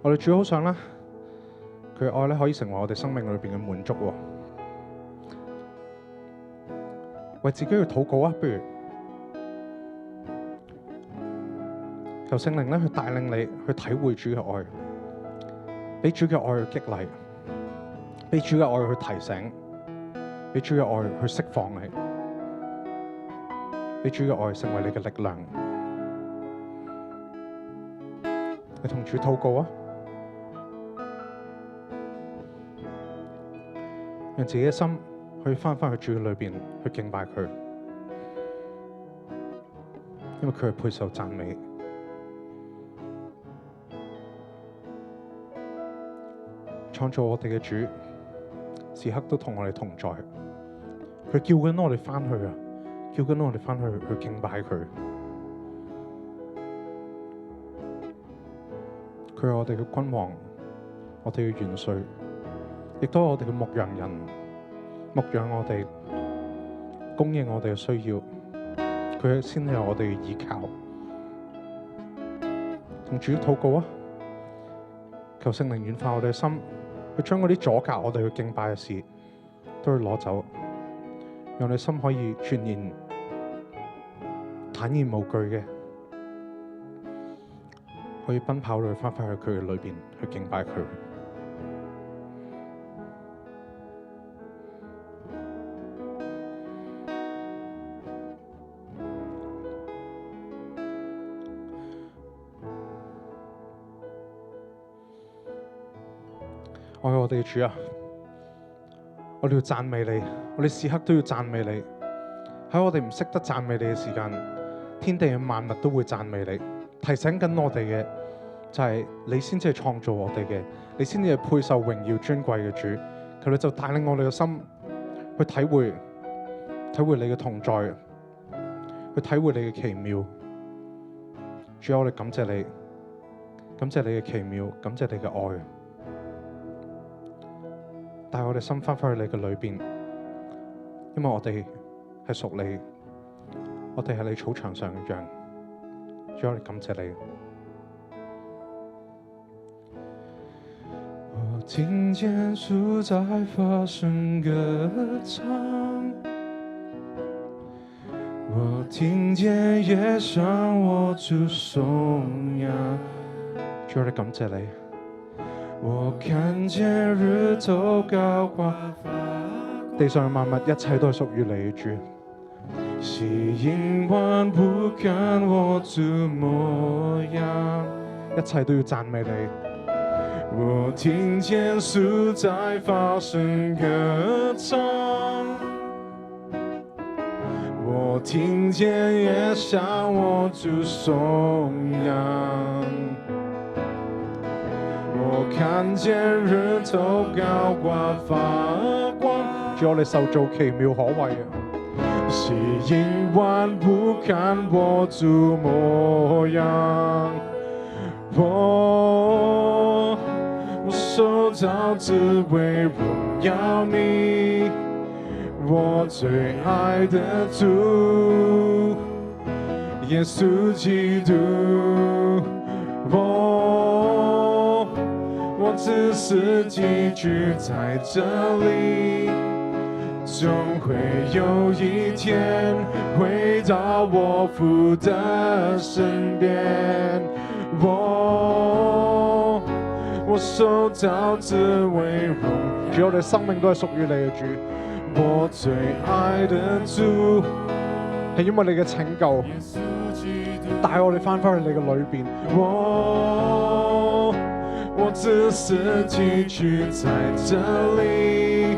我哋主好想咧，佢嘅愛咧可以成為我哋生命裏邊嘅滿足喎。為自己去禱告啊，不如求聖靈咧去帶領你去體會主嘅愛，俾主嘅愛去激勵，俾主嘅愛去提醒，俾主嘅愛去釋放你，俾主嘅愛成為你嘅力量。你同主禱告啊，讓自己嘅心去翻去主裏邊去敬拜佢，因為佢係配受讚美。創造我哋嘅主，時刻都同我哋同在。佢叫緊我哋翻去啊，叫緊我哋翻去敬拜佢。佢係我哋嘅君王，我哋嘅元帥，亦都係我哋嘅牧羊人，牧養我哋，供應我哋嘅需要。佢先係我哋嘅依靠。同主禱告啊，求聖靈軟化我哋嘅心，去將嗰啲阻隔我哋去敬拜嘅事都去攞走，讓你心可以全然坦然無懼嘅，可以奔跑去翻返去佢嘅裏邊去敬拜佢。愛我哋嘅主啊，我哋要讚美你，我哋時刻都要讚美你。喺我哋唔識得讚美你嘅時間，天地嘅萬物都會讚美你，提醒緊我哋嘅就係你先至係創造我哋嘅，你先至係配受榮耀尊貴嘅主。求你就帶領我哋嘅心去體會你嘅同在，去體會你嘅奇妙。主啊，我哋感謝你，感謝你嘅奇妙，感謝你嘅愛。帶我哋心翻返去你嘅裏邊，因為我哋係屬你，我哋係你草場上嘅羊。主，我哋感謝你。我聽見樹在發聲歌唱，我聽見夜上我主頌揚。主，我哋感謝你。我看見日頭高掛，地上嘅萬物一切都係屬於你，主。吸引萬物看我主模樣，一切都要讚美你。我聽見樹在發聲歌唱，我聽見夜向我主頌揚。我看見日頭高掛發光，主，我哋受造奇妙可畏啊！吸引萬物看我主模樣，我受造只為榮耀你，我最愛的主耶穌基督。我只是寄居在這裡，總會有一天回到我父的身邊。我受造只為榮，主，我哋生命都係屬於你嘅主。我最愛的主，係因為你嘅拯救，帶我哋翻返去你嘅裏邊。我只是寄居在這裡，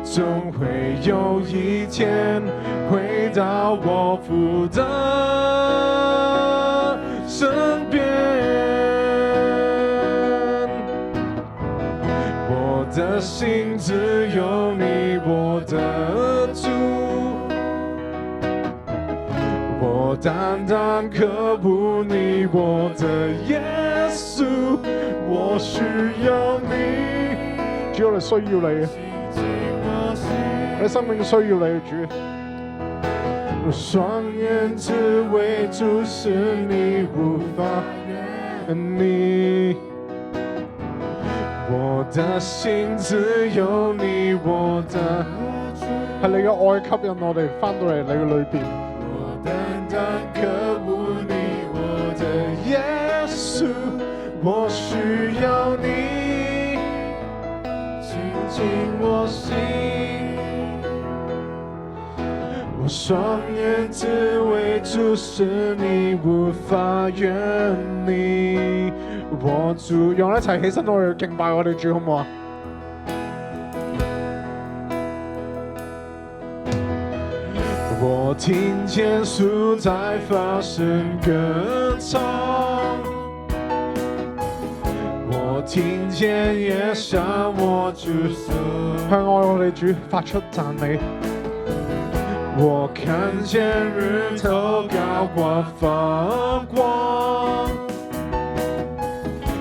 總會有一天回到我父的身邊。我的心只有你，我的主，我單單渴慕你，我的耶穌。我需要你，主，我哋需要你，我生命需要你，主。我雙眼只為注視你，無法你，的心只有你，我的係你嘅愛吸引我哋翻到嚟你嘅裏邊。我單單渴慕你，我的耶穌，我需要你親近我心，我雙眼只為注視你，無法遠離。我主，讓我一齊起身，我哋敬拜我哋主，好唔好啊？我聽見樹在發聲歌唱，我聽見夜向我主向愛我哋主發出讚美。我看見日頭高掛發光，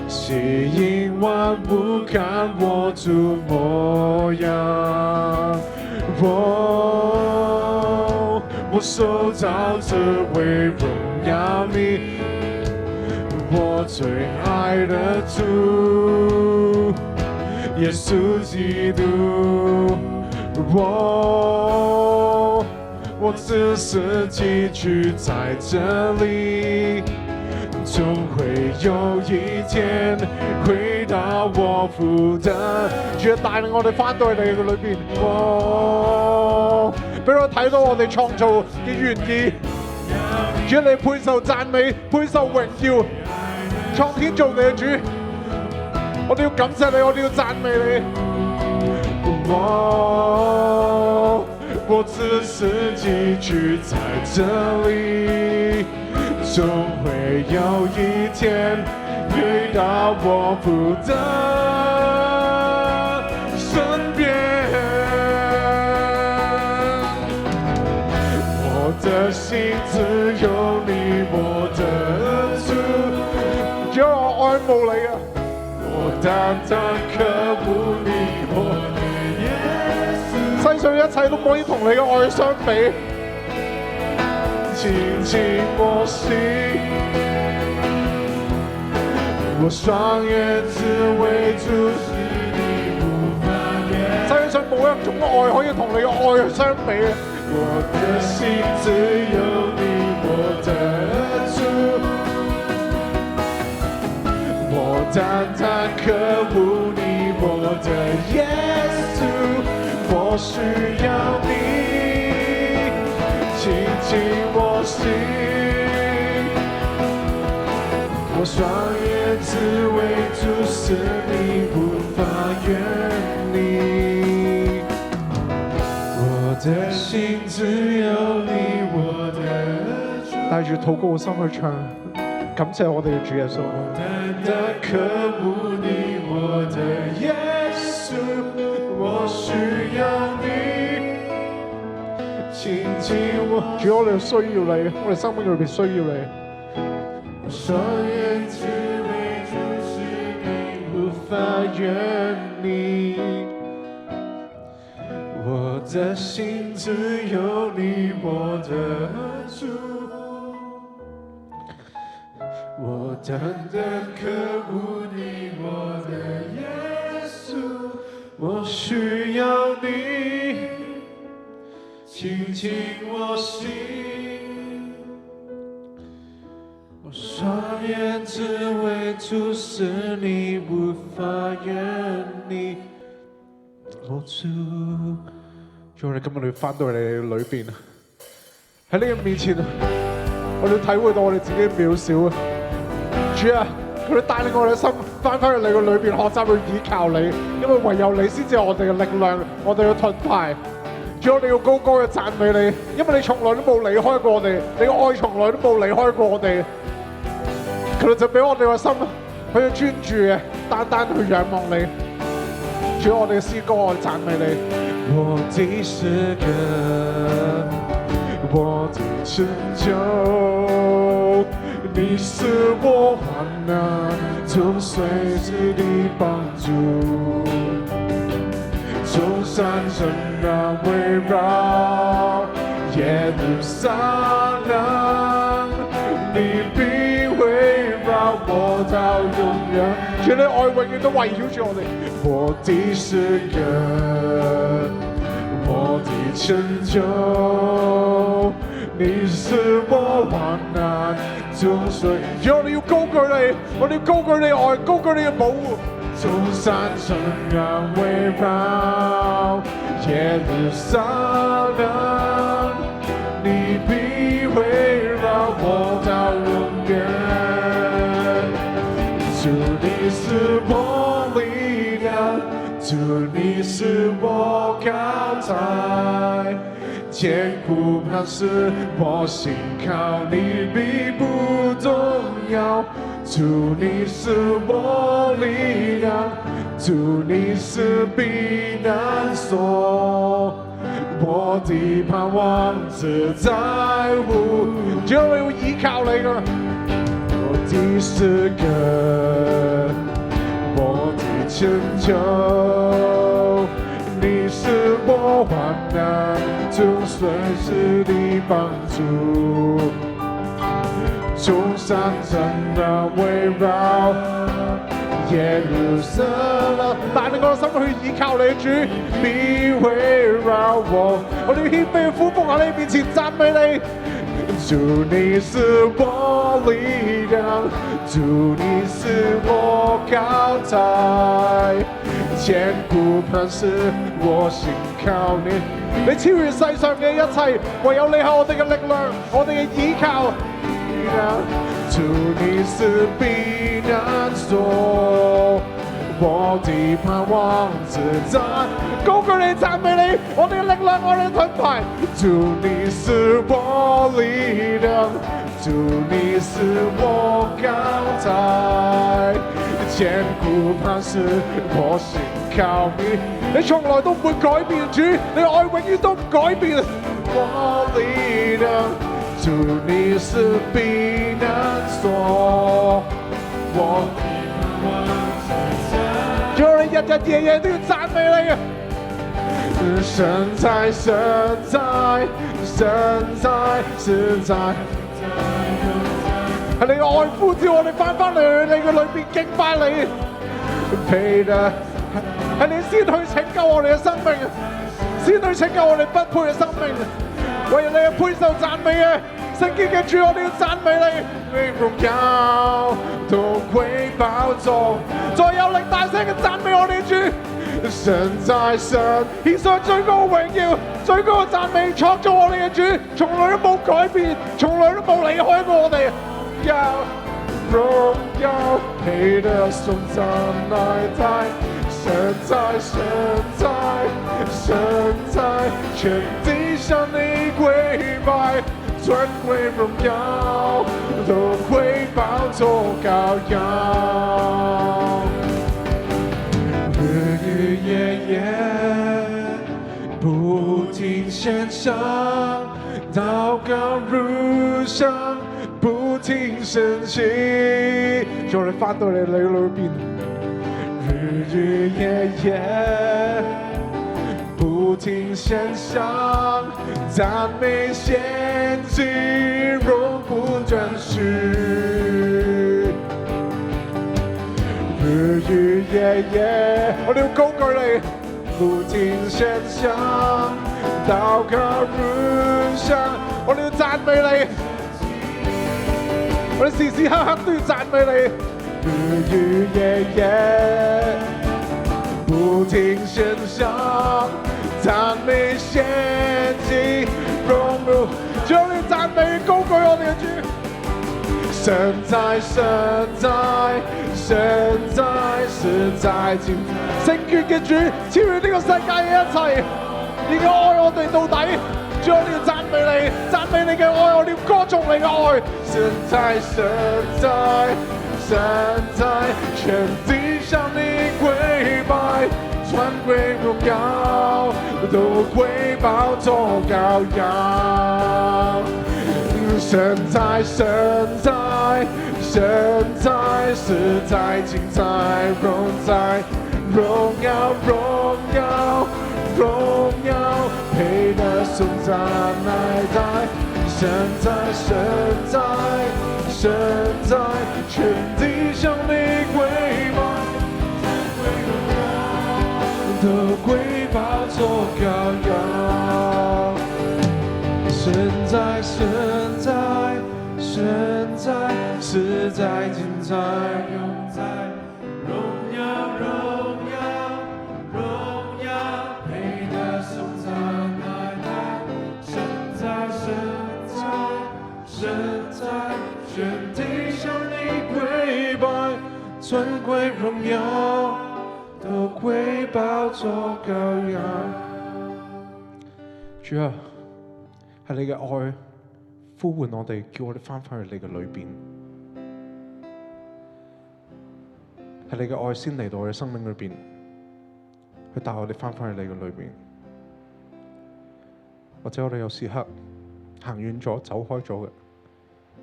吸引萬物看我主模樣。我受造者為榮耀你，我最愛的主耶穌基督。我只是寄居在這裡，總會有一天回到我父的。主帶領我哋翻到去你嘅裏邊，俾我睇到我哋創造嘅原意。主你配受讚美，配受榮耀，創天造地嘅主，我哋要感謝你，我哋要讚美你。我只是寄居在這裡，總會有一天回到我父的身邊。我的心只有你，我的主，只有我愛慕你啊！我單單渴慕你，我的耶穌。世上一切都唔可以同你嘅愛相比。親近我心，我雙眼只為注視你，無法言。世界上冇一種愛可以同你嘅愛相比。我的心只有你，我的主，我單單渴慕你，我的耶穌，我需要你親近我心，我雙眼只為注視你，無法遠離。我的心只有你，我的主。帶住禱告嘅心去唱，感謝我哋嘅主耶穌。我單單渴慕你，我的耶穌，我需要你親近我。主，我哋需要你，我哋生命裏邊需要你。我雙眼只為注視你，無法遠離。我的心只有你，我的主，我單單渴慕你，我的耶穌，我需要你親近我心，我雙眼只為注視你，無法遠離。我主，我哋今日要翻到你裏邊，喺你嘅面前，我哋體會到我哋自己渺小啊！主啊，佢哋帶領我哋嘅心翻返去你嘅裏邊，學習去依靠你，因為唯有你先至係我哋嘅力量，我哋嘅盾牌。主，我哋要高高嘅讚美你，因為你從來都冇離開過我哋，你嘅愛從來都冇離開過我哋。佢哋就俾我哋個心去專注嘅，單單去仰望你。主，我哋嘅詩歌，我哋讚美你。我的詩歌，我的拯救，你是我患難中隨時的幫助，眾山神啊圍繞耶路撒冷，你必圍繞我到永遠。主你愛永遠都圍繞住我哋。我的詩歌，我的拯救，你是我患難中水。主我哋要高舉你，我哋要高舉你嘅愛，高舉你嘅保護。眾山城啊圍繞耶路撒冷，你必圍繞我到永遠。主你是我力量，主你是我高台，堅固磐石我信靠，你必不動搖。主你是我力量，主你是避難所，我的盼望只在乎。主我要依靠你㗎。我的詩歌，我的拯救，你是我患難中隨時的幫助。眾山城啊圍繞耶路撒冷，帶領我心去依靠你，主必圍繞我。我哋要謙卑俯伏喺你面前讚美你。主你是我力量，主你是我高台，堅固磐石我信靠你。你超越世上嘅一切，唯有你係我哋嘅力量，我哋嘅依靠。主你是避難所，我的盼望只在高舉你讚美你，我哋嘅力量，我哋嘅盾牌。主你是我力量，主你是我高台，堅固磐石我信靠你。你從來都唔會改變，主，你愛永遠都唔改變。我力量，主你是避難所，我主，我哋日日夜夜都要讚美你啊！神在，神在，神在，神在，係你嘅愛呼召我哋翻嚟你嘅裏邊敬拜你，配得係你先去拯救我哋嘅生命，先去拯救我哋不配嘅生命，為你係配受讚美嘅。聖潔嘅主，我哋要讚美你，榮耀都歸寶座，再有力大聲嘅讚美我哋主。神在，神獻上最高嘅榮耀、最高嘅讚美，創造我哋嘅主，從來都冇改變，從來都冇離開過我哋。榮耀配得頌讚來代，神在，神在，神在，全地向你跪拜。尊貴榮耀都歸寶座羔羊，日日夜夜不停獻上，禱告如上，不停升起。叫你翻到你裏邊，日日夜夜不停獻上，讚美獻祭，永不斷續。日日夜夜，我哋要高舉你，不停獻上，禱告如上，我哋要讚美你，我哋時時刻刻都要讚美你。日日夜夜不停獻上，讚美獻祭，榮耀，將你讚美高舉我哋嘅主。神在，神在，神在，實在精彩。聖潔嘅主，超越呢個世界嘅一切，你嘅愛我哋到底。主，我哋要讚美你，讚美你嘅愛，我哋要歌頌你嘅愛。神在，神在，神在，全地向你跪拜，尊貴榮耀都歸寶座羔羊。神在，神在，神在，實在精彩，榮在，榮耀，榮耀，榮耀，配得頌讚來代。神在，神在，神在，全地向你跪拜。都歸寶座羔羊。神在，神在，神在，實在今在永在，榮耀榮耀榮耀，配得頌讚來來。神在，神在，神在，全地向你跪拜，尊貴榮耀都歸寶座羔羊。主啊，係你嘅愛呼喚我哋，叫我哋翻返去你嘅裏邊。係你嘅愛先嚟到我哋生命裏邊，去帶我哋翻返去你嘅裏邊。或者我哋有時刻行遠咗、走開咗嘅，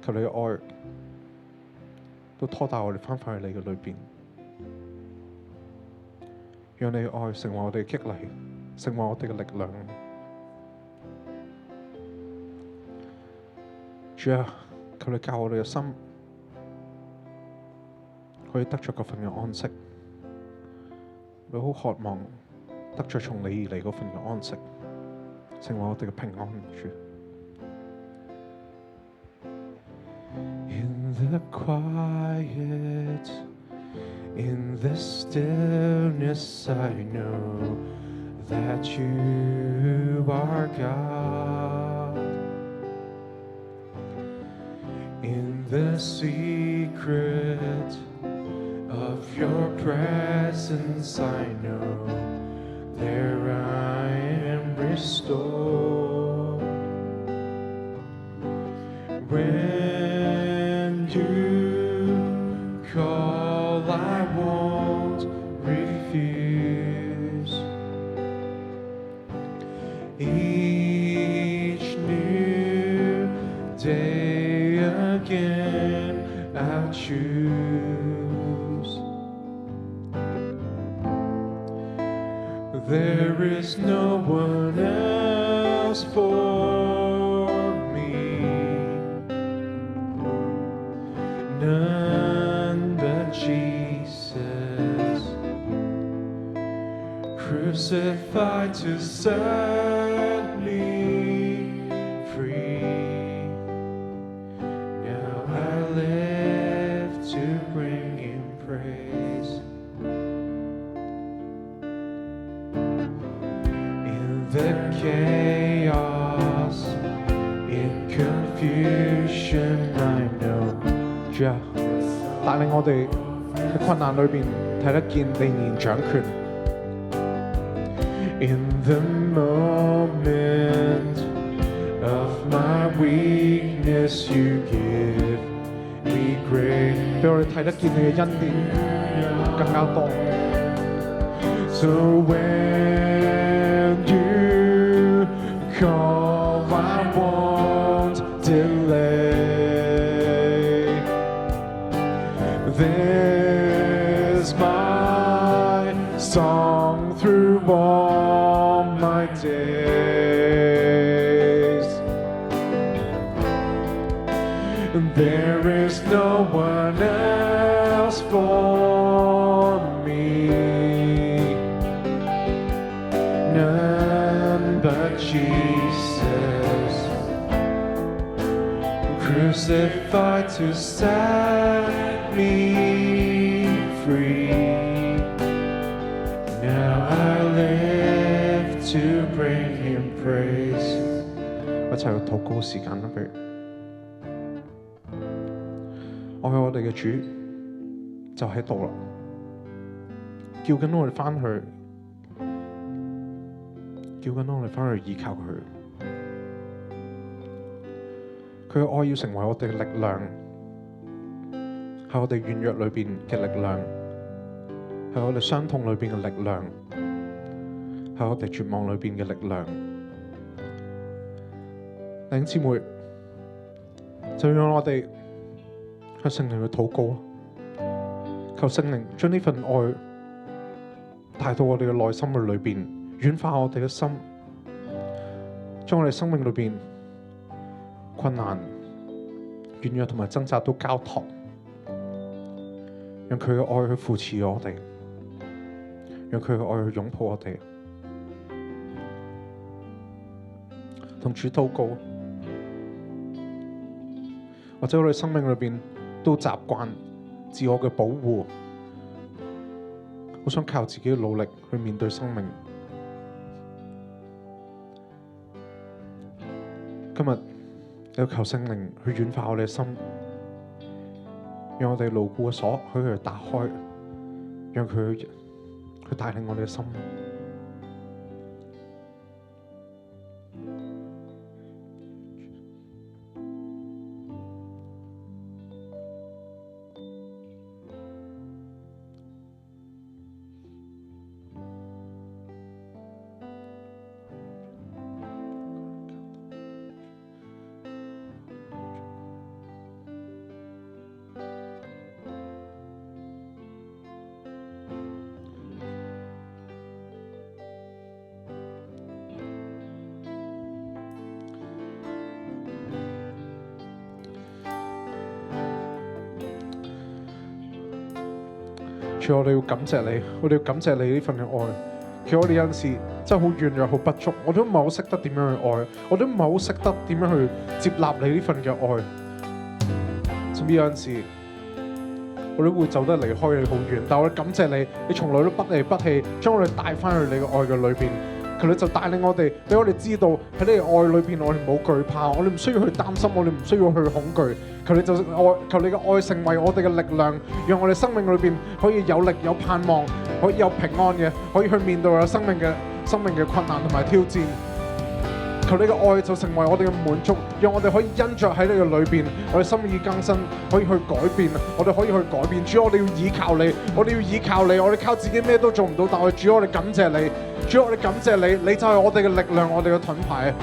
求你嘅愛都拖帶我哋翻返去你嘅裏邊，讓你嘅愛成為我哋嘅激勵，成為我哋嘅力量。主啊，求你教我哋嘅心可以得着嗰份嘅安息，我好渴望得着從你而嚟嗰份嘅安息，成為我哋嘅平安。主。In the quiet, in the stillness, I know that you are God. In the secret of your presence, I know there I am restored. When you call, I won't refuse. Each new day again I'll choose. There is no one else for me, none but Jesus, crucified to set me free. Now I live to bring Him praise. In the chaos, in confusion, I know. 主啊，帶領我哋喺困難裏邊睇得見你仍然掌權。In the moment of my weakness, you give me grace. 俾我哋睇得見你嘅恩典更加多。So when you call, I won't delay. This is my song through all my days. There is no one else for me, none but Jesus, crucified to set me free. Now I live to bring Him praise. 一齊去禱告時間啦，不如愛我哋嘅主就喺度啦，叫緊我哋翻去，叫緊我哋翻去依靠佢。佢嘅愛要成為我哋嘅力量，喺我哋軟弱裏邊嘅力量，喺我哋傷痛裏邊嘅力量，喺我哋絕望裏邊嘅力量。弟兄姊妹，就讓我哋向聖靈去禱告，求聖靈將呢份愛帶到我哋嘅內心嘅裏邊，軟化我哋嘅心，將我哋生命裏邊困難、軟弱同埋掙扎都交託，讓佢嘅愛去扶持我哋，讓佢嘅愛去擁抱我哋，同主禱告。或者我哋生命裏邊都習慣自我嘅保護，好想靠自己嘅努力去面對生命。今日有求聖靈去軟化我哋嘅心，讓我哋牢固嘅鎖可以去打開，讓佢去帶領我哋嘅心。主，我哋要感謝你，我哋要感謝你呢份嘅愛。其實我哋有陣時真係好軟弱、好不足，我都唔係好識得點樣去愛，我都唔係好識得點樣去接納你呢份嘅愛。甚至有陣時我都會走得離開你好遠，但我哋感謝你，你從來都不離不棄，將我哋帶翻去你嘅愛嘅裏邊。求你就帶領我哋，俾我哋知道喺你嘅愛裏邊，我哋冇懼怕，我哋唔需要去擔心，我哋唔需要去恐懼。求你就愛，求你嘅愛成為我哋嘅力量，讓我哋生命裏邊可以有力、有盼望，可以有平安嘅，可以去面對我哋生命嘅困難同埋挑戰。求你嘅愛就成為我哋嘅滿足，讓我哋可以因着喺你嘅裏邊，我哋心意更新，可以去改變，我哋可以去改變。主，我哋要依靠你，我哋要依靠你，我哋靠自己咩都做唔到，但係主，我哋感謝你，主，我哋感謝你，你就係我哋嘅力量，我哋嘅盾牌。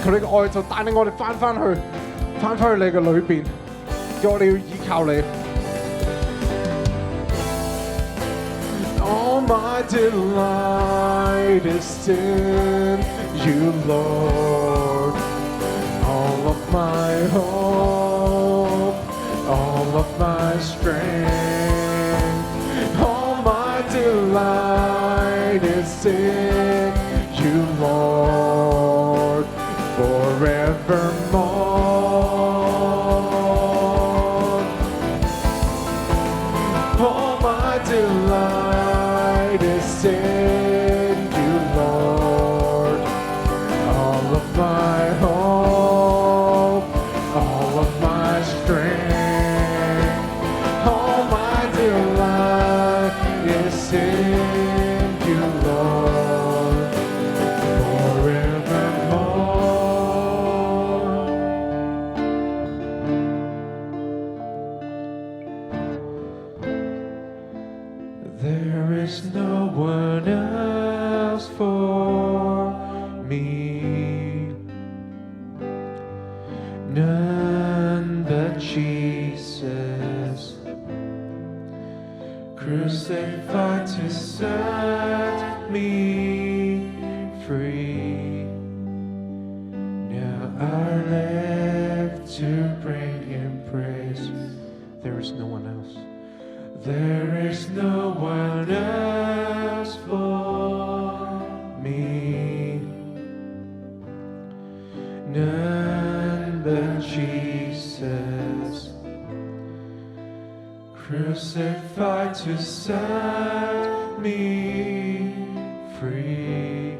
求你嘅愛就帶領我哋翻返去你嘅裏邊，叫我哋要依靠你。All my delight is in you, Lord. All of my hope, all of my strength, all my delight is in you, Lord, forevermore. All my delight is in you, Lord. All of my hope, all of my strength, all my delight is in you, Lord, forevermore. There is no one else for me, none but Jesus, crucified to set me free. Now I live to bring him praise. There is no one else. There is no one else for me, none but Jesus, crucified to set me free.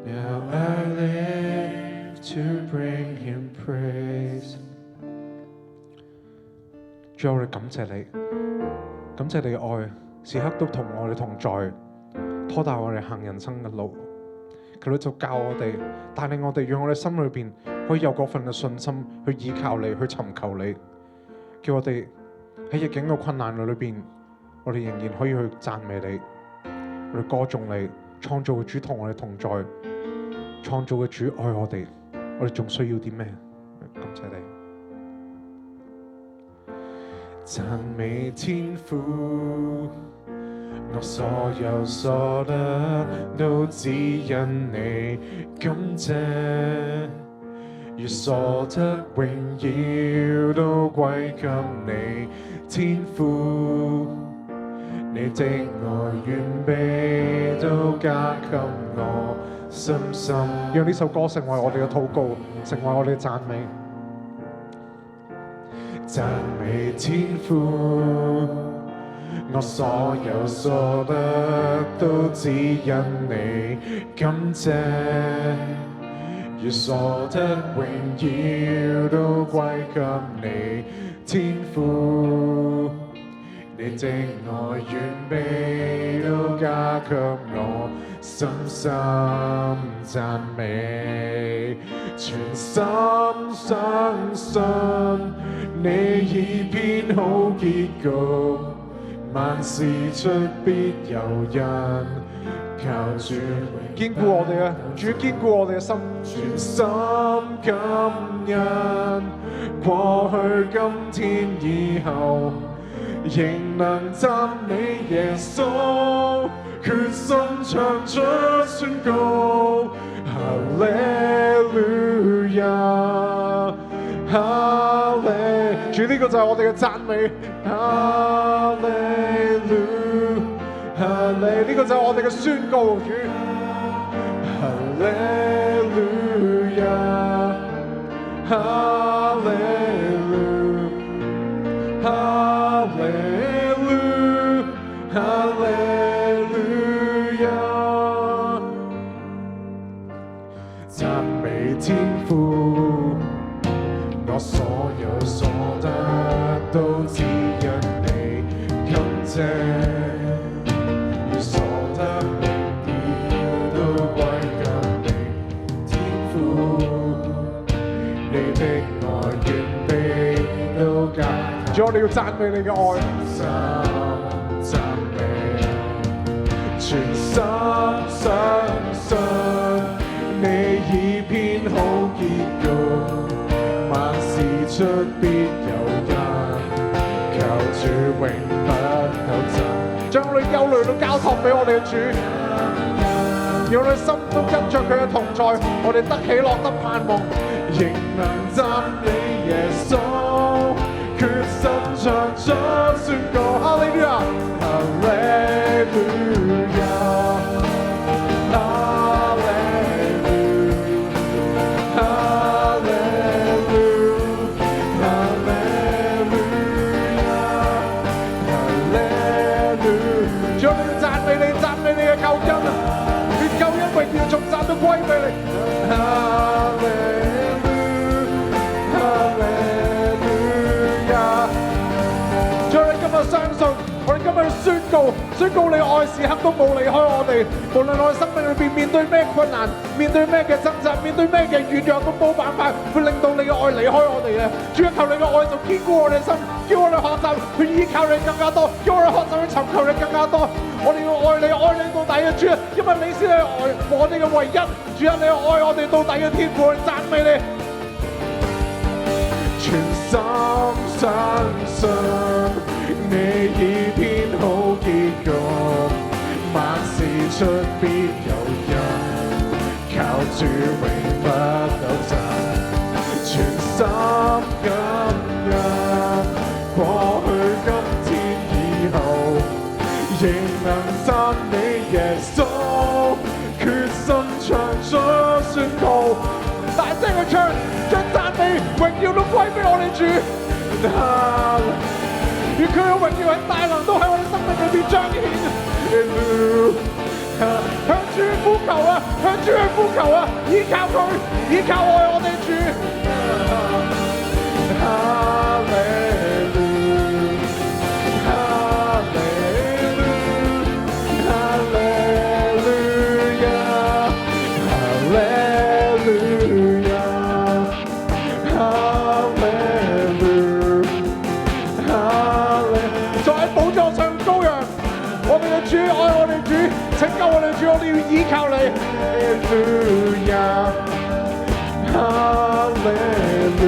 Now I live to bring him praise. 主，我哋感謝你，感謝你嘅愛，時刻都同我哋同在，拖帶我哋行人生嘅路。求你就教我哋，帶領我哋，讓我哋心裏邊可以有嗰份嘅信心，去依靠你，去尋求你。叫我哋喺逆境嘅困難裏邊，我哋仍然可以去讚美你，我哋歌頌你，創造嘅主同我哋同在，創造嘅主愛我哋，我哋仲需要啲咩？感謝你。讚美天父，我所有所得都只因你，感謝，如所得榮耀都歸給你，天父，你的愛遠比都加給我信心。讓呢首歌成為我哋嘅禱告，成為我哋嘅讚美。讚美天父，我所有所得都只因你，感謝，願所得榮耀都歸給你，天父。你的愛遠比都加給我深深讚美，全心相信你已編好結局，萬事出必有因，靠主堅固我哋啊，主堅固我哋嘅心，全心感恩，過去今天以後仍能讚美耶穌，決心唱出宣告，哈利路亞，哈利，主呢個就係我哋嘅讚美，哈利路，哈利，呢個就係我哋嘅宣告，主，哈利路亞，哈利路，哈利路，哈利路亞，讚美天父，我所有所得都只因你，感謝，願所得榮耀都歸給你，天父，你的愛遠比都加。主，我哋要讚美你嘅愛，讚美，全心相信你已編好結局，萬事出必有因，靠主永不抖震。將我哋憂慮都交託俾我哋嘅主，讓我哋心都跟着佢嘅同在，我哋得喜樂得盼望，仍能讚美耶穌，決心唱出宣告，哈利路亞，哈利路亞，哈利路，哈利路，哈利路亞，哈利路。主，我哋要讚美你，讚美你嘅救恩啊！願救恩榮耀頌讚都歸俾你。哈利路，哈利路亞。主，我哋今日相信，我哋今日宣告你嘅愛時刻都冇離開我哋。無論我哋生命裏邊面對咩困難，面對咩嘅掙扎，面對咩嘅軟弱，都冇辦法會令到你嘅愛離開我哋嘅。主，求你嘅愛就堅固我哋嘅心，叫我哋學習去依靠你更加多，叫我哋學習去尋求你更加多。我哋要愛你到底嘅主啊！因為你先係愛我哋嘅唯一。主啊，你係愛我哋到底嘅天父，我哋讚美你。全心相信你已編好結局，萬事出必有因，靠主永不抖震。全心感恩，過去今天以後，仍能讚美耶穌，決心唱出宣告。大聲去唱，將讚美榮耀都歸俾我哋主。願佢嘅榮耀喺大能都喺我哋生命裏邊彰顯。向主呼求啊，向主去呼求啊，依靠佢，依靠愛我哋主。哈利路，哈利路，哈利路亞，哈利路亞，哈利路，哈利。坐喺寶座上羔羊，我哋嘅主愛我哋主，拯救我哋主，我哋要依靠你。哈利路亞，哈利路。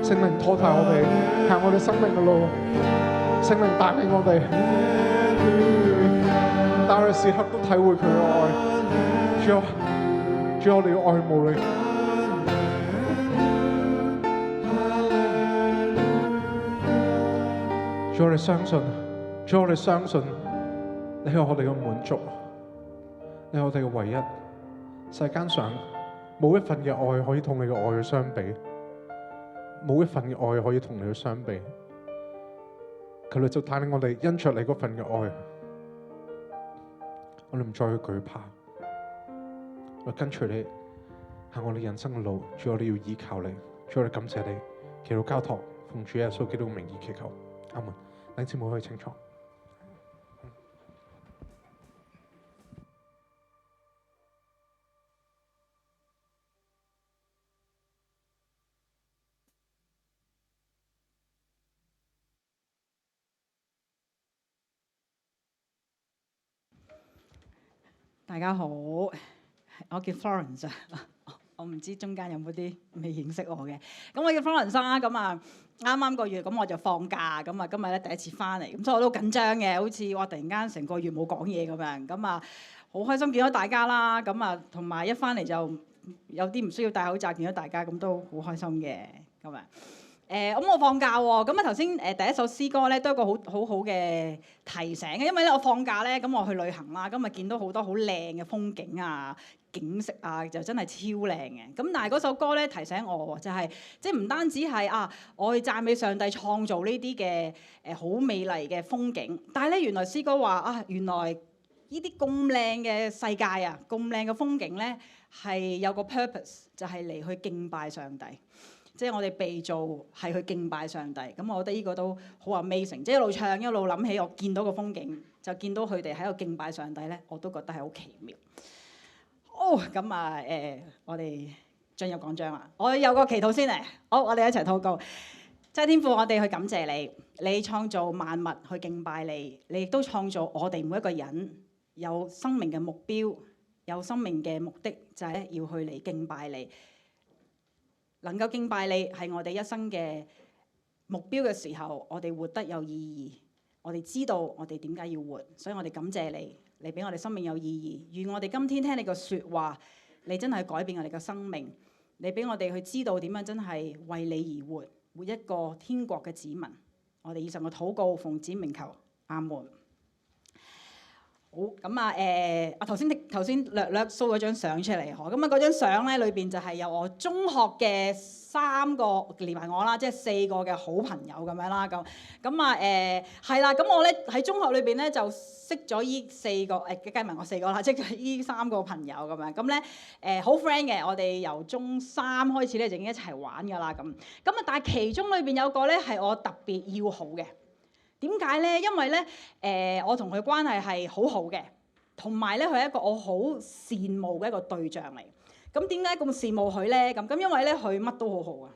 聖靈拖帶我哋行我哋生命嘅路，聖靈帶領我哋，但我哋時刻都體會佢嘅愛。主啊，我哋要愛慕你。主，我哋相信，主，我哋相信你係我哋嘅滿足，你係我哋嘅唯一。世間上冇一份嘅愛可以同你嘅愛去相比，冇一份嘅愛可以同你去相比。求你就帶領我哋因着你嗰份嘅愛，我哋唔再去懼怕，我哋跟隨你行我哋人生嘅路。主，我哋要依靠你。主，我哋感謝你。祈禱交託，奉主耶穌基督嘅名義祈求，阿門。弟兄姊妹可以清楚。大家好，我叫 Florence 我唔知中間有冇啲未認識我嘅。咁我叫 Florence 啦，咁啊啱啱個月咁我就放假，咁啊今日咧第一次翻嚟，咁所以我都緊張嘅，好似我突然間成個月冇講嘢咁樣，咁啊好開心見到大家啦，咁啊同埋一翻嚟就有啲唔需要戴口罩見到大家，咁都好開心嘅咁啊。咁我放假喎，咁啊頭先第一首詩歌咧都有一個好好嘅提醒嘅，因為咧我放假咧咁我去旅行啦，咁啊見到好多好靚嘅風景啊、景色啊，就真係超靚嘅。咁但係嗰首歌咧提醒我就係即係唔單止係我去讚美上帝創造呢啲嘅好美麗嘅風景，但係咧原來詩歌話原來呢啲咁靚嘅世界啊、咁靚嘅風景咧係有個 purpose， 就係嚟去敬拜上帝。即係我哋被造係去敬拜上帝，咁我覺得呢個都好 amazing。即係一路唱一路諗起我見到個風景，就見到佢哋喺度敬拜上帝咧，我都覺得係好奇妙。咁我哋進入講章啦。我有個祈禱先嚟，好，我哋一齊禱告。即係天父，我哋去感謝你，你創造萬物去敬拜你，你亦都創造我哋每一個人有生命嘅目標，有生命嘅目的，就係咧要去嚟敬拜你。能夠敬拜你係我哋一生嘅目標嘅時候，我哋活得有意義。我哋知道我哋點解要活，所以我哋感謝你，你俾我哋生命有意義。願我哋今天聽你嘅説話，你真係改變我哋嘅生命。你俾我哋去知道點樣真係為你而活，活一個天國嘅子民。我哋以上嘅禱告奉主名求，阿門。好咁我頭先略show咗張相出嚟嗬，咁嗰張相咧裏邊就係有我中學嘅3個連埋我啦，即係4個嘅好朋友咁樣啦，係啦，咁我咧喺中學裏邊咧就識咗依4個計埋我4個啦，即係依3個朋友咁樣，咁咧好 friend 嘅，我哋由中3開始咧就已經一齊玩噶啦咁，但係其中裏邊有個咧係我特別要好嘅。點解咧？因為咧，我同佢關係係好好嘅，同埋咧佢係一個我好羨慕嘅一個對象嚟。咁點解咁羨慕佢咧？咁因為咧佢乜都好好啊，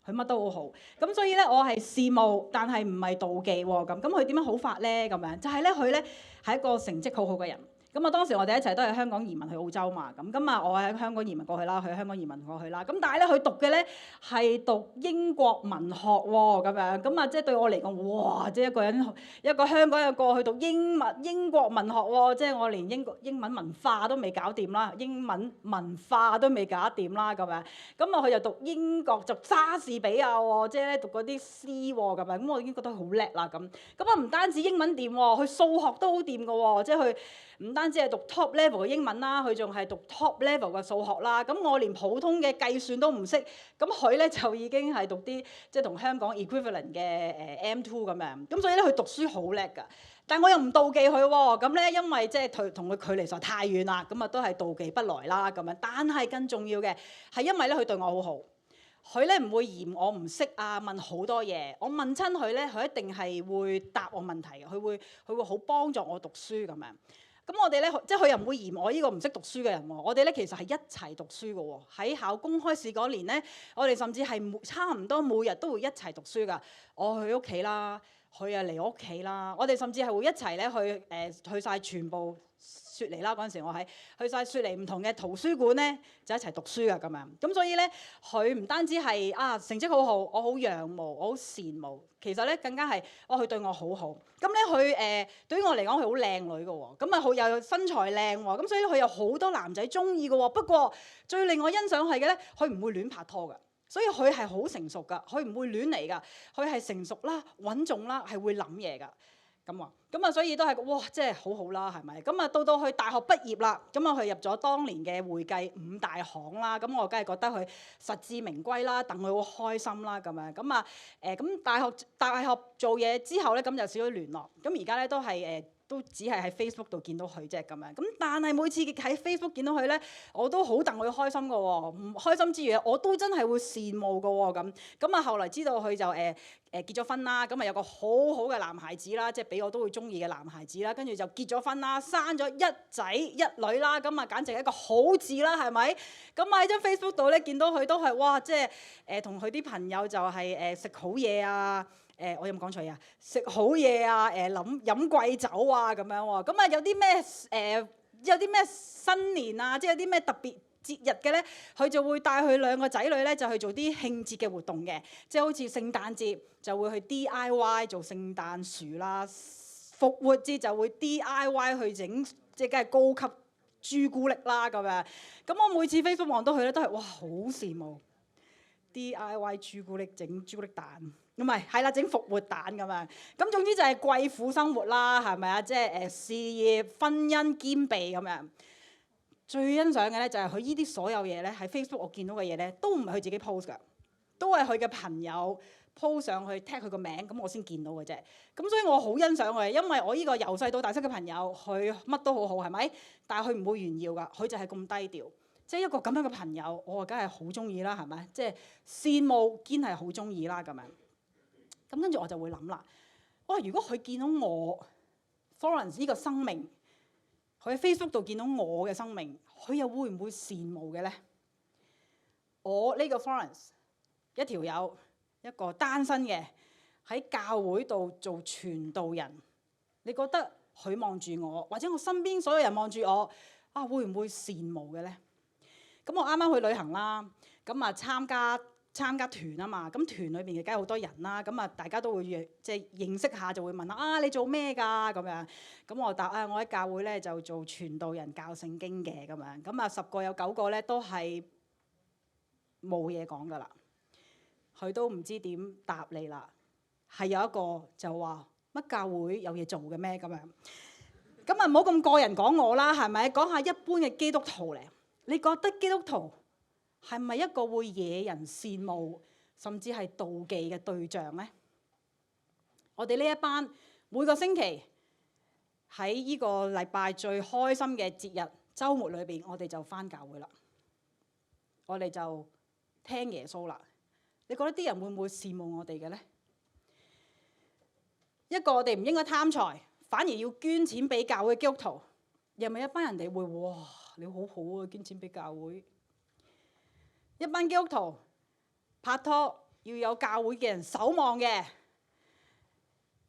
佢乜都好好。咁所以咧我係羨慕，但係唔係妒忌喎。咁佢點樣好法咧？咁樣就係咧佢咧係一個成績好好嘅人。咁當時我哋一齊都係香港移民去澳洲嘛。咁我喺香港移民過去啦，佢喺香港移民過去啦。咁但係咧佢讀嘅咧係讀英國文學喎，咁樣即係對我嚟講，哇！即係一個香港人過去讀英國文學喎，即係我連英文文化都未搞掂啦，英文文化都未搞掂啦，咁佢就讀英國就莎士比亞喎，即係咧讀嗰啲詩喎，咁我已經覺得好叻啦，咁唔單止英文掂喎，佢數學都好掂㗎喎，即係佢唔單止係讀 top level 嘅英文啦，佢仲係讀 top level 嘅數學啦。咁我連普通嘅計算都唔識，咁佢咧就已經係讀啲即係同香港 equivalent 嘅M2咁樣。咁所以咧佢讀書好叻㗎。但我又唔妒忌佢喎。咁咧因為即係同佢距離實在太遠啦，咁都係妒忌不來啦咁樣。但係更重要嘅係因為咧佢對我好好，佢咧唔會嫌我唔識啊，問好多嘢。我問親佢咧，佢一定係會答我問題嘅，佢會好幫助我讀書咁樣。咁我哋咧，即係佢又唔會嫌我呢個唔識讀書嘅人喎。我哋咧其實係一齊讀書嘅喎。喺考公開試嗰年咧，我哋甚至係差唔多每日都會一齊讀書㗎。我去屋企啦，佢啊嚟我屋企啦，我哋甚至係會一齊咧去曬全部雪梨啦。嗰陣時我去曬雪梨唔同嘅圖書館咧，就一齊讀書噶咁樣。咁所以咧，佢唔單止係成績好好，我好仰慕，我好羨慕。其實咧更加係佢對我好好。咁咧佢對於我嚟講，佢好靚女嘅喎。咁啊又身材靚喎。咁所以佢有好多男仔中意嘅喎。不過最令我欣賞係嘅咧，佢唔會亂拍拖㗎。所以佢係好成熟㗎，佢唔會亂嚟㗎，佢係成熟啦、穩重啦，係會諗嘢㗎。咁啊，所以都係哇，即係好好啦，係咪？咁啊，到去大學畢業啦，咁啊，佢入咗當年嘅會計5大行啦，咁我梗係覺得佢實至名歸啦，戥佢好開心啦，咁樣。咁啊，咁大學做嘢之後咧，咁就少咗聯絡。咁而家咧都係都只係喺 Facebook 度見到佢啫咁樣，咁但係每次喺 Facebook 見到佢咧，我都好戥佢開心嘅喎，唔開心之餘，我都真係會羨慕嘅喎咁啊，後來知道佢就結咗婚啦，咁啊有個好好嘅男孩子啦，即係俾我都會中意嘅男孩子啦，跟住就結咗婚啦，生咗1仔1女啦，咁啊簡直係一個好字啦，係咪？咁喺張 Facebook 度咧見到佢都係哇，即係同佢啲朋友就係食好嘢啊！我有冇講錯啊？食好嘢啊！飲貴酒啊咁樣喎。咁啊有啲咩新年啊，即係有啲咩特別節日嘅咧，佢就會帶佢2個仔女咧就去做啲慶節嘅活動嘅，即係好似聖誕節就會去 DIY 做聖誕樹啦，復活節就會 DIY 去整即係梗係高級朱古力啦咁樣。咁我每次 Facebook 望到佢咧都係哇好羨慕 DIY 朱古力整朱古力蛋。唔係啦，整復活蛋咁樣。咁總之就係貴婦生活啦，係咪啊？即係事業、婚姻兼備咁樣。最欣賞嘅咧就係佢依啲所有嘢咧，喺 Facebook 我見到嘅嘢咧，都唔係佢自己 post 㗎，都係佢嘅朋友 post 上去 tag 佢個名，咁我先見到嘅啫。咁所以我好欣賞佢，因為我依個由細到大識嘅朋友，佢乜都好好，係咪？但係佢唔會炫耀㗎，佢就係咁低調。即係一個咁樣嘅朋友，我梗係好中意啦，係咪？即係羨慕堅係好中意啦咁樣。咁跟住我就會諗啦，哇！如果佢見到我 Florence 呢個生命，佢喺 Facebook 度見到我嘅生命，佢又會唔會羨慕嘅咧？我呢個 Florence 一條友，一個單身嘅喺教會度做傳道人，你覺得佢望住我，或者我身邊所有人望住我，會唔會羨慕嘅咧？咁我啱啱去旅行啦，咁啊參加團啊嘛，咁團裏邊嘅梗係好多人啦，咁啊大家都會即係認識下，就會問你做咩㗎咁樣，咁我答我喺教會咧就做傳道人教聖經嘅咁樣，咁啊10個有9個咧都係冇嘢講㗎啦，佢都唔知點答你啦，係有一個就話乜教會有嘢做嘅咩咁樣，咁啊唔好咁個人講我啦，係咪？講下一般嘅基督徒咧，你覺得基督徒係咪一個會惹人羨慕，甚至係妒忌嘅對象呢？我哋呢一班每個星期喺呢個禮拜最開心嘅節日週末裏邊，我哋就返教會啦，我哋就聽耶穌啦。你覺得啲人會唔會羨慕我哋嘅呢？一個我哋唔應該貪財，反而要捐錢俾教會嘅基督徒，又咪一班人哋會哇你好好啊，捐錢俾教會。一班基督徒拍拖要有教會嘅人守望嘅，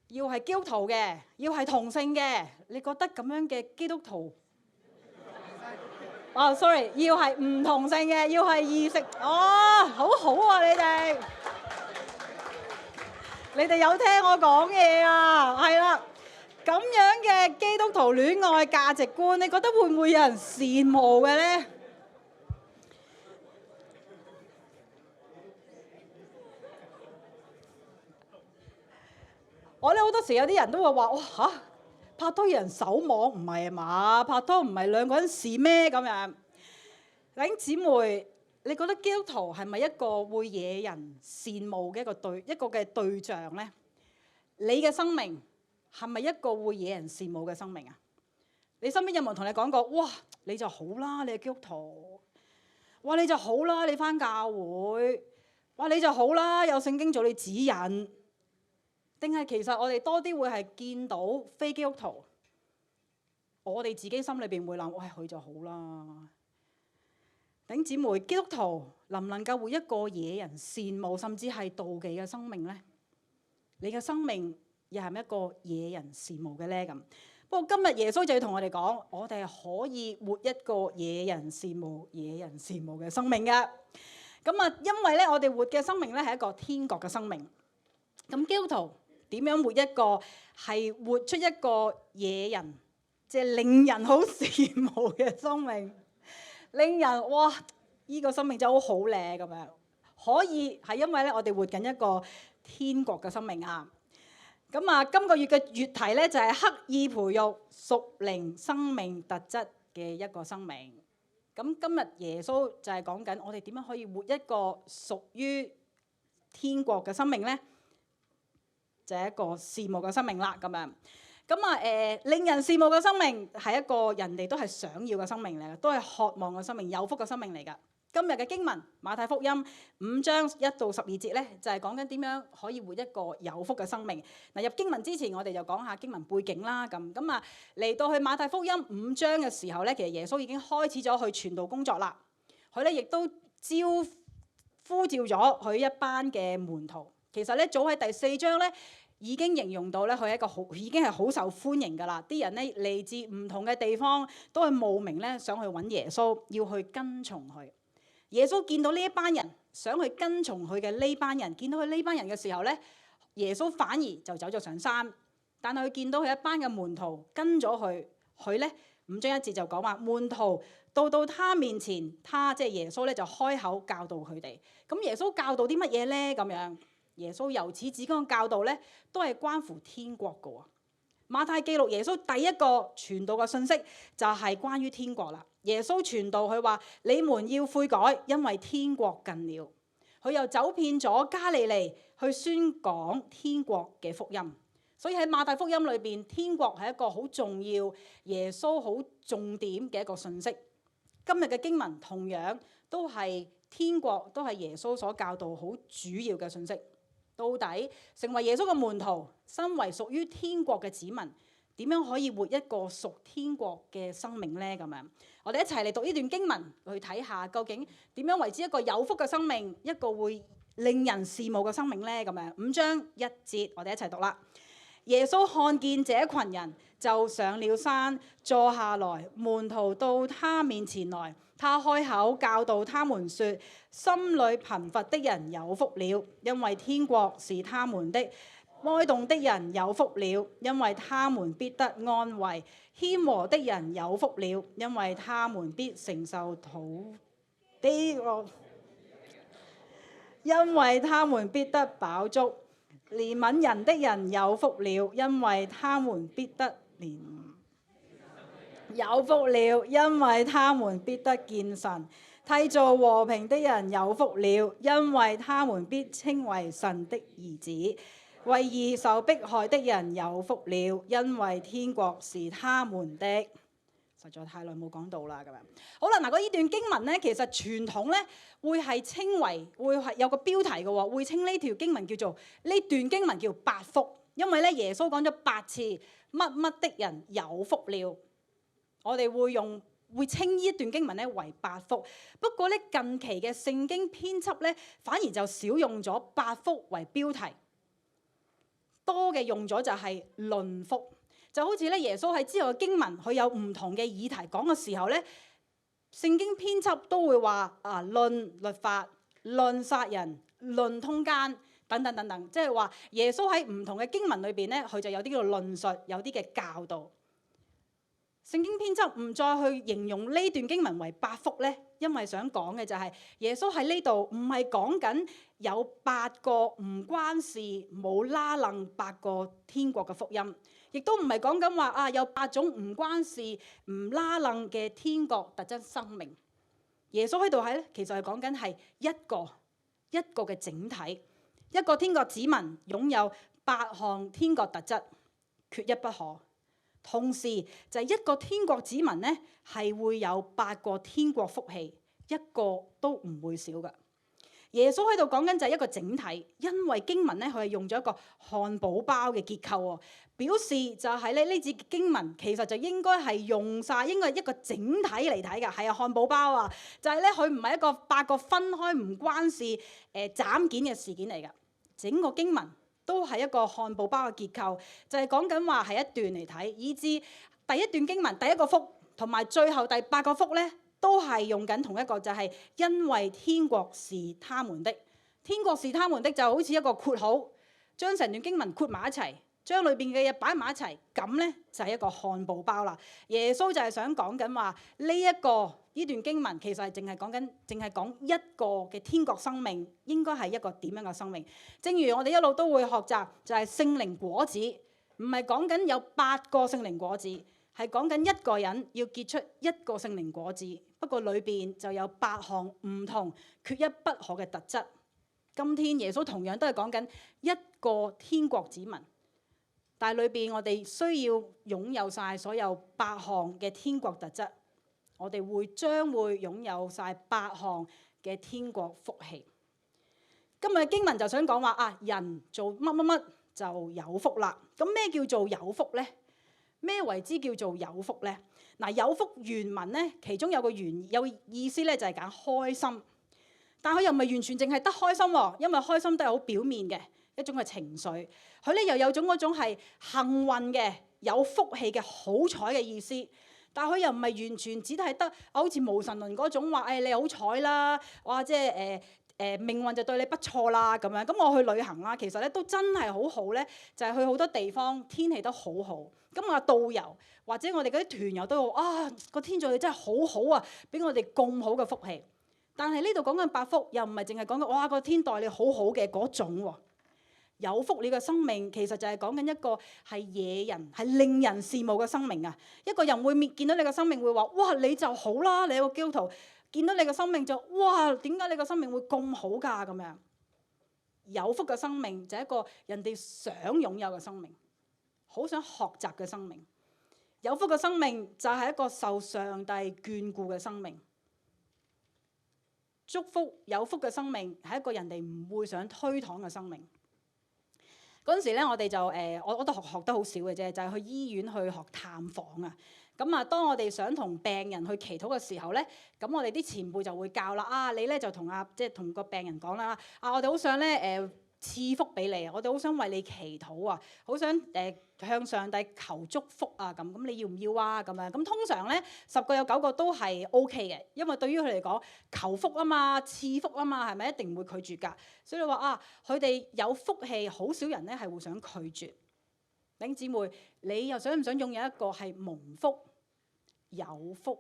要係基督徒嘅，要係同性嘅。你覺得咁樣嘅基督徒？sorry， 要係唔同性嘅，要係異性。好好啊，你哋有聽我講嘢啊？係啦，咁樣嘅基督徒戀愛價值觀，你覺得會唔會有人羨慕嘅咧？我咧好多時有啲人都會話：哇拍拖有人守望，唔係啊嘛？拍拖唔係2個人事咩咁樣？弟兄姊妹，你覺得基督徒係咪一個會惹人羨慕嘅一個嘅對象咧？你嘅生命係咪一個會惹人羨慕嘅生命啊？你身邊有冇人同你講過：哇，你就好啦，你係基督徒；哇，你就好啦，你返教會；哇，你就好啦，有聖經做你指引。定係其實我哋多啲會係見到非基督徒，我哋自己心裏邊會諗：喂，佢就好啦。弟兄姊妹，基督徒能唔能夠活一個惹人羨慕甚至係妒忌嘅生命呢？你嘅生命又係咪一個惹人羨慕嘅咧？咁不過今日耶穌就要同我哋講，我哋係可以活一個惹人羨慕嘅生命嘅。咁啊，因為咧我哋活嘅生命咧係一個天國嘅生命。咁基督徒點樣活一個係活出一個惹人即係令人好羨慕嘅生命，令人哇呢個生命真係好靚咁樣，可以係因為咧我哋活緊一個天國嘅生命啊！咁啊，今個月嘅月題咧就係刻意培育屬靈生命特質嘅一個生命。咁今日耶穌就係講緊我哋點樣可以活一個屬於天國嘅生命咧，就係一個羨慕嘅生命啦咁樣。咁啊令人羨慕嘅生命係一個人哋都係想要嘅生命嚟嘅，都係渴望嘅生命，有福嘅生命嚟㗎。今日嘅經文馬太福音5章1到12節咧，就係講緊點樣可以活一個有福嘅生命。嗱，入經文之前，我哋就講下經文背景啦。咁啊嚟到去馬太福音5章嘅時候咧，其實耶穌已經開始咗去傳道工作啦。佢咧亦都呼召咗佢一班嘅門徒。其實咧早喺第4章咧，已經形容到咧，佢係一個已經係好受歡迎㗎啦。啲人咧嚟自唔同嘅地方，都係慕名咧想去揾耶穌，要去跟從佢。耶穌見到呢一班人，想去跟從佢嘅呢班人，見到佢呢班人嘅時候咧，耶穌反而就走咗上山。但係佢見到佢一班嘅門徒跟咗佢咧5章1節就講話，門徒到他面前，他即係耶穌咧就開口教導佢哋。咁耶穌教導啲乜嘢咧？咁樣耶穌由始至終嘅教導咧，都係關乎天國嘅喎。馬太記錄耶穌第一個傳道嘅信息就係關於天國啦。耶穌傳道佢話：你們要悔改，因為天國近了。佢又走遍咗加利利去宣講天國嘅福音。所以喺馬太福音裏邊，天國係一個好重要、耶穌好重點嘅一個信息。今日嘅經文同樣都係天國，都係耶穌所教導好主要嘅信息。到底成為耶穌嘅門徒，身為屬於天國嘅子民，點樣可以活一個屬天國嘅生命呢？咁樣，我哋一齊嚟讀呢段經文，去睇下究竟點樣為之一個有福嘅生命，一個會令人羨慕嘅生命呢？咁樣5章1節，我哋一齊讀啦。耶穌看見這群人，就上了山，坐下來，門徒到他面前來，他開口教導他們說：心裏貧乏的人有福了，因為天國是他們的；哀慟的人有福了，因為他們必得安慰；謙和的人有福了，因為他們必承受土地；因為他們必得飽足。憐憫人的人有福了，因為他們必得憐憫；有福了，因為他們必得見神。締造和平的人有福了，因為他們必稱為神的兒子。為義受迫害的人有福了，因為天國是他們的。實在太耐冇講到啦，咁樣好啦。嗱，呢段經文咧，其實傳統咧會係稱為會係有個標題嘅喎，會稱呢條經文叫做呢段經文叫八福，因為咧耶穌講咗8次乜乜的人有福了，我哋會稱呢一段經文咧為八福。不過咧近期嘅聖經編輯咧反而就少用咗八福為標題，多嘅用咗就係論福。就好似咧，耶穌喺之後嘅經文，佢有唔同嘅議題講嘅時候咧，聖經編輯都會話論律法、論殺人、論通姦等等等等，即係話耶穌喺唔同嘅經文裏邊咧，佢就有啲嘅論述，有啲嘅教導。聖經編輯唔再去形容呢段經文為八福咧，因為想講嘅就係耶穌喺呢度唔係講緊有8個唔關事冇拉楞8個天國嘅福音。亦都唔係講緊話有8種唔關事唔拉楞嘅天國特質生命。耶穌喺度咧，其實係講緊係一個嘅整體，一個天國子民擁有8項天國特質，缺一不可。同時就係一個天國子民咧，係會有8個天國福氣，一個都唔會少㗎。耶穌喺度講緊就係一個整體，因為經文咧佢係用咗一個漢堡包嘅結構喎，表示就係咧呢節經文其實就應該係用晒，應該係一個整體嚟睇㗎。係啊，漢堡包啊，就係咧佢唔係一個8個分開唔關事斬件嘅事件嚟㗎。整個經文都係一個漢堡包嘅結構，就係講緊話係一段嚟睇，以至第一段經文第一個福同埋最後第8個福咧，都係用緊同一個，就係因為天國是他們的。天國是他們的就好似一個括號，將成段經文括埋一齊，將裏邊嘅嘢擺埋一齊，咁咧就係一個漢堡包啦。耶穌就係想講緊話呢段經文其實係淨係講一個嘅天國生命應該係一個點樣嘅生命。正如我哋一路都會學習，就係聖靈果子，唔係講緊有8個聖靈果子，係講緊一個人要結出一個聖靈果子，不過裏邊就有8項唔同缺一不可嘅特質。今天耶穌同樣都係講緊一個天國子民，但係裏邊我哋需要擁有晒所有8項嘅天國特質，我哋將會擁有晒8項嘅天國福氣。今日嘅經文就想講話人做乜乜乜就有福啦。咁咩叫做有福呢？咩為之叫做有福呢？嗱，有福原文咧，其中有意思咧，就係講開心。但佢又唔係完全淨係得開心喎，因為開心都係好表面嘅一種嘅情緒。佢咧又有嗰種係幸運嘅、有福氣嘅、好彩嘅意思。但佢又唔係完全只係得好似無神論嗰種話，你好彩啦，哇！即係命運就對你不錯啦咁樣。咁我去旅行啦，其實咧都真係好好咧，就係去好多地方天氣都好好。咁啊導遊或者我哋嗰啲團友都話個天助你真係好好啊，俾我哋咁好嘅福氣。但係呢度講緊8福，又唔係淨係講緊個天待你好好嘅嗰種喎。有福你嘅生命其實就係講緊一個係惹人係令人羨慕嘅生命啊！一個人會見到你嘅生命會話：哇，你就好啦！你係個基督徒，見到你嘅生命就哇，點解你嘅生命會咁好㗎？咁樣有福嘅生命就係一個人哋想擁有嘅生命，好想學習嘅生命。有福嘅生命就係一個受上帝眷顧嘅生命。祝福有福嘅生命係一個人哋唔會想推搪嘅生命。嗰陣時咧，我哋就我都學得好少嘅啫，就係去醫院去學探訪啊。咁啊，當我哋想同病人去祈禱嘅時候咧，咁我哋啲前輩就會教啦。你咧就同同個病人講啦。我哋好想咧賜福俾你啊！我哋好想為你祈禱啊！好想向上帝求祝福啊！咁你要唔要啊？咁樣咁通常咧10個有9個都係 OK 嘅，因為對於佢嚟講求福啊嘛、賜福啊嘛，係咪一定唔會拒絕㗎？所以你話佢哋有福氣，好少人咧係會想拒絕。弟兄姊妹，你又想唔想擁有一個係蒙福、有福、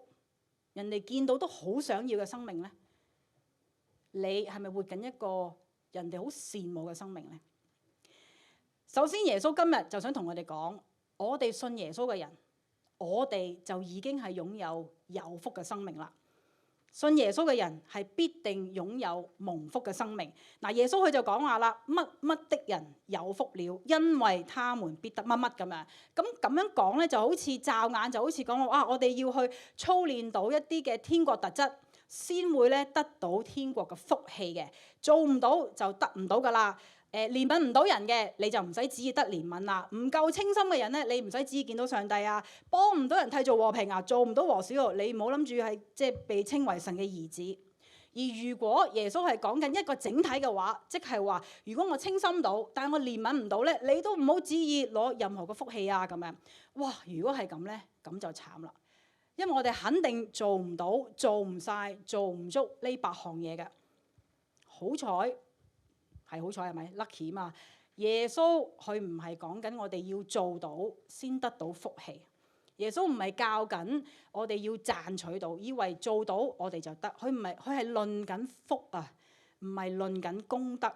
人哋見到都好想要嘅生命咧？你係咪活緊一個人哋好羨慕嘅生命呢？首先，耶穌今日就想同我哋講，我哋信耶穌嘅人，我哋就已經係擁有福嘅生命啦。信耶穌嘅人係必定擁有蒙福嘅生命。嗱，耶穌佢就講話啦，乜乜的人有福了，因為他們必得乜乜咁樣。咁樣講咧，就好似驟眼，就好似講話我哋要去操練到一啲嘅天國特質，先會咧得到天國嘅福氣嘅。做唔到就得唔到噶啦。憐憫唔到人嘅，你就唔使旨意得憐憫啦。唔夠清心嘅人咧，你唔使旨意見到上帝啊。幫唔到人締造和平啊，做唔到和小，你唔好諗住係被稱為神嘅兒子。而如果耶穌係講緊一個整體嘅話，即係話，如果我清心到，但係我憐憫唔到咧，你都唔好旨意攞任何嘅福氣啊咁樣。哇！如果係咁咧，咁就慘啦。因為我哋肯定做唔到、做唔晒、做唔足呢8項嘢嘅。好彩係好彩係咪 lucky 嘛？耶穌佢唔係講緊我哋要做到先得到福氣。耶穌唔係教緊我哋要賺取到，以為做到我哋就得。佢係論緊福啊，唔係論緊功德。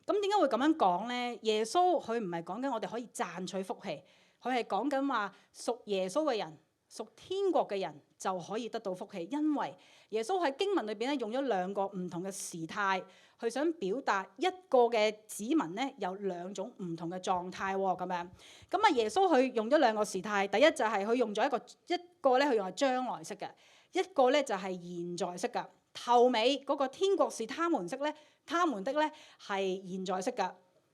咁點解會咁樣講呢？耶穌佢唔係講緊我哋可以賺取福氣，佢係講緊話屬耶穌嘅人。屬天國嘅人就可以得到福氣，因為耶穌喺經文裏邊咧用咗2個唔同嘅時態，去想表達一個嘅子民咧有2種唔同嘅狀態喎咁樣。咁耶穌佢用咗2個時態，第一就係佢用咗一個咧，佢用係將來式嘅，一個咧就係現在式嘅。頭尾嗰個天國是他們式咧，他們的咧係現在式嘅。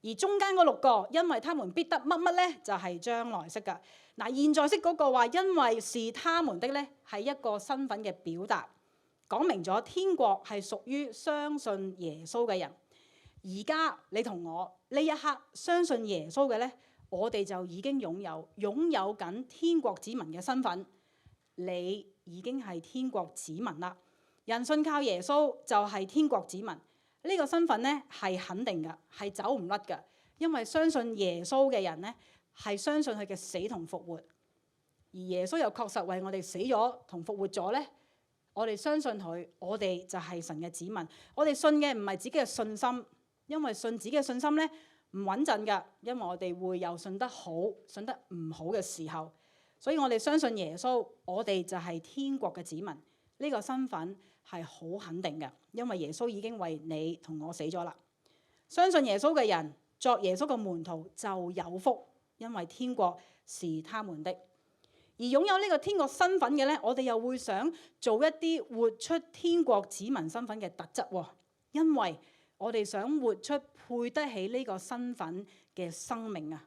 而中間嗰6個，因為他們必得乜乜咧，就係將來式㗎。嗱，現在式嗰個話，因為是他們的咧，係一個身份嘅表達，講明咗天國係屬於相信耶穌嘅人。而家你同我呢一刻相信耶穌嘅呢，我哋就已經擁有緊天國子民嘅身份。你已經係天國子民啦。人信靠耶穌就係天國子民，呢個身份呢係肯定嘅，係走唔甩嘅。因為相信耶穌嘅人呢，係相信佢嘅死同復活，而耶穌又確實為我哋死咗同復活咗呢。我哋相信佢，我哋就係神嘅子民。我哋信嘅唔係自己嘅信心，因為信自己嘅信心呢唔穩陣㗎，因為我哋會有信得好、信得唔好嘅時候。所以我哋相信耶穌，我哋就係天國嘅子民。呢個身份係好肯定嘅，因為耶穌已經為你同我死咗啦。相信耶穌嘅人作耶穌嘅門徒就有福，因為天國是他們的。而擁有呢個天國身份嘅呢，我哋又會想做一啲活出天國子民身份嘅特質喎，因為我哋想活出配得起呢個身份嘅生命啊！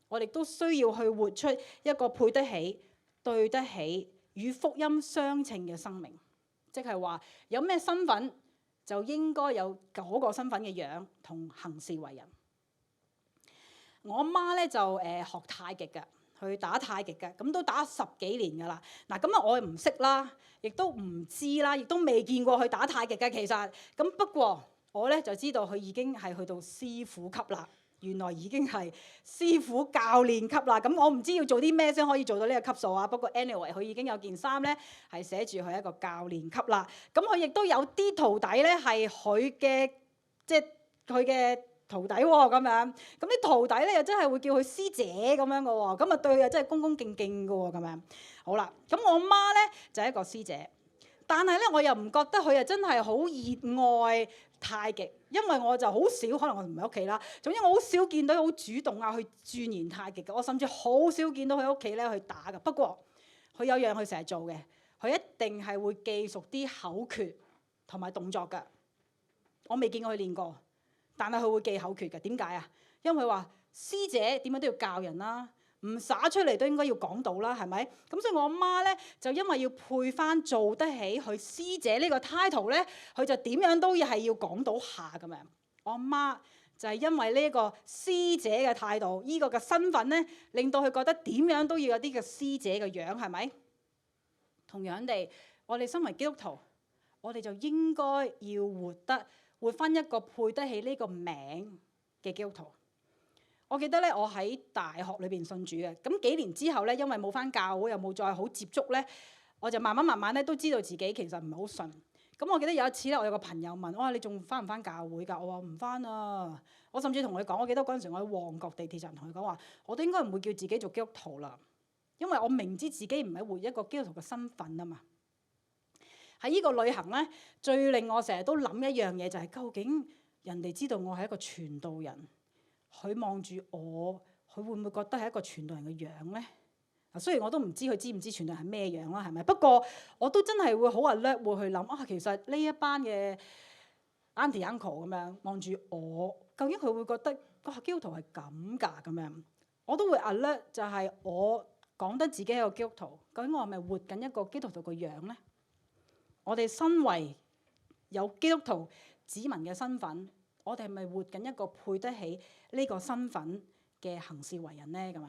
我哋都需要去活出一個配得起、對得起、與福音相稱嘅生命，即係話有咩身份就應該有嗰個身份嘅樣同行事為人。我阿媽咧就學太極嘅。去打太極嘅，咁都打10幾年㗎啦。嗱，咁啊我唔識啦，亦都唔知啦，亦都未見過佢打太極嘅其實。咁不過我咧就知道佢已經係去到師傅級啦。原來已經係師傅教練級啦。咁我唔知要做啲咩先可以做到呢個級數啊。不過 anyway，佢已經有件衫咧係寫住佢係一個教練級啦。咁佢亦都有啲徒弟咧係佢嘅，即係佢嘅徒弟喎咁樣，咁啲徒弟咧又真係會叫佢師姐咁樣嘅喎，咁啊對佢又真係恭恭敬敬嘅喎咁樣。好啦，咁我媽咧就係一個師姐，但係咧我又唔覺得佢啊真係好熱愛太極，因為我就好少，可能我唔喺屋企啦。總之我好少見到佢好主動啊去鑽研太極嘅，我甚至好少見到佢喺屋企咧去打嘅。不過佢有樣佢成日做嘅，佢一定係會記熟啲口訣同埋動作嘅。我未見過佢練過。但係佢會記口訣嘅，點解啊？因為佢話師姐點樣都要教人啦，唔灑出嚟都應該要講到啦，係咪？咁所以我阿媽咧就因為要配翻做得起佢師姐呢個 title 咧，佢就點樣都係要講到下咁樣。我阿媽就係因為呢個師姐嘅態度，呢個嘅身份咧，令到佢覺得點樣都要有啲嘅師姐嘅樣，係咪？同樣地，我哋身為基督徒，我哋就應該要活翻一個配得起呢個名嘅基督徒。我記得咧，我喺大學裏邊信主嘅，咁幾年之後咧，因為冇翻教會，又冇再好接觸咧，我就慢慢咧都知道自己其實唔係好信。咁我記得有一次咧，我有個朋友問我話：你仲翻唔翻教會㗎？我話唔翻啊！我甚至同佢講，我記得嗰陣時我喺旺角地鐵站同佢講話，我都應該唔會叫自己做基督徒啦，因為我明知自己唔係活一個基督徒嘅身份啊嘛。喺呢個旅行咧，最令我成日都諗一樣嘢就係，究竟人哋知道我係一個傳道人，佢望住我，佢會唔會覺得係一個傳道人嘅樣咧？嗱，雖然我都唔知佢知唔知傳道人係咩樣啦，係咪？不過我都真係會好alert會去諗啊，其實呢一班嘅 auntie uncle 咁樣望住我，究竟佢會覺得哇，基督徒係咁㗎咁樣？我都會alert，就係我講得自己係一個基督徒，究竟我係咪活緊一個基督徒嘅樣咧？我哋身為有基督徒子民嘅身份，我哋係咪活緊一個配得起呢個身份嘅行事為人呢？咁樣，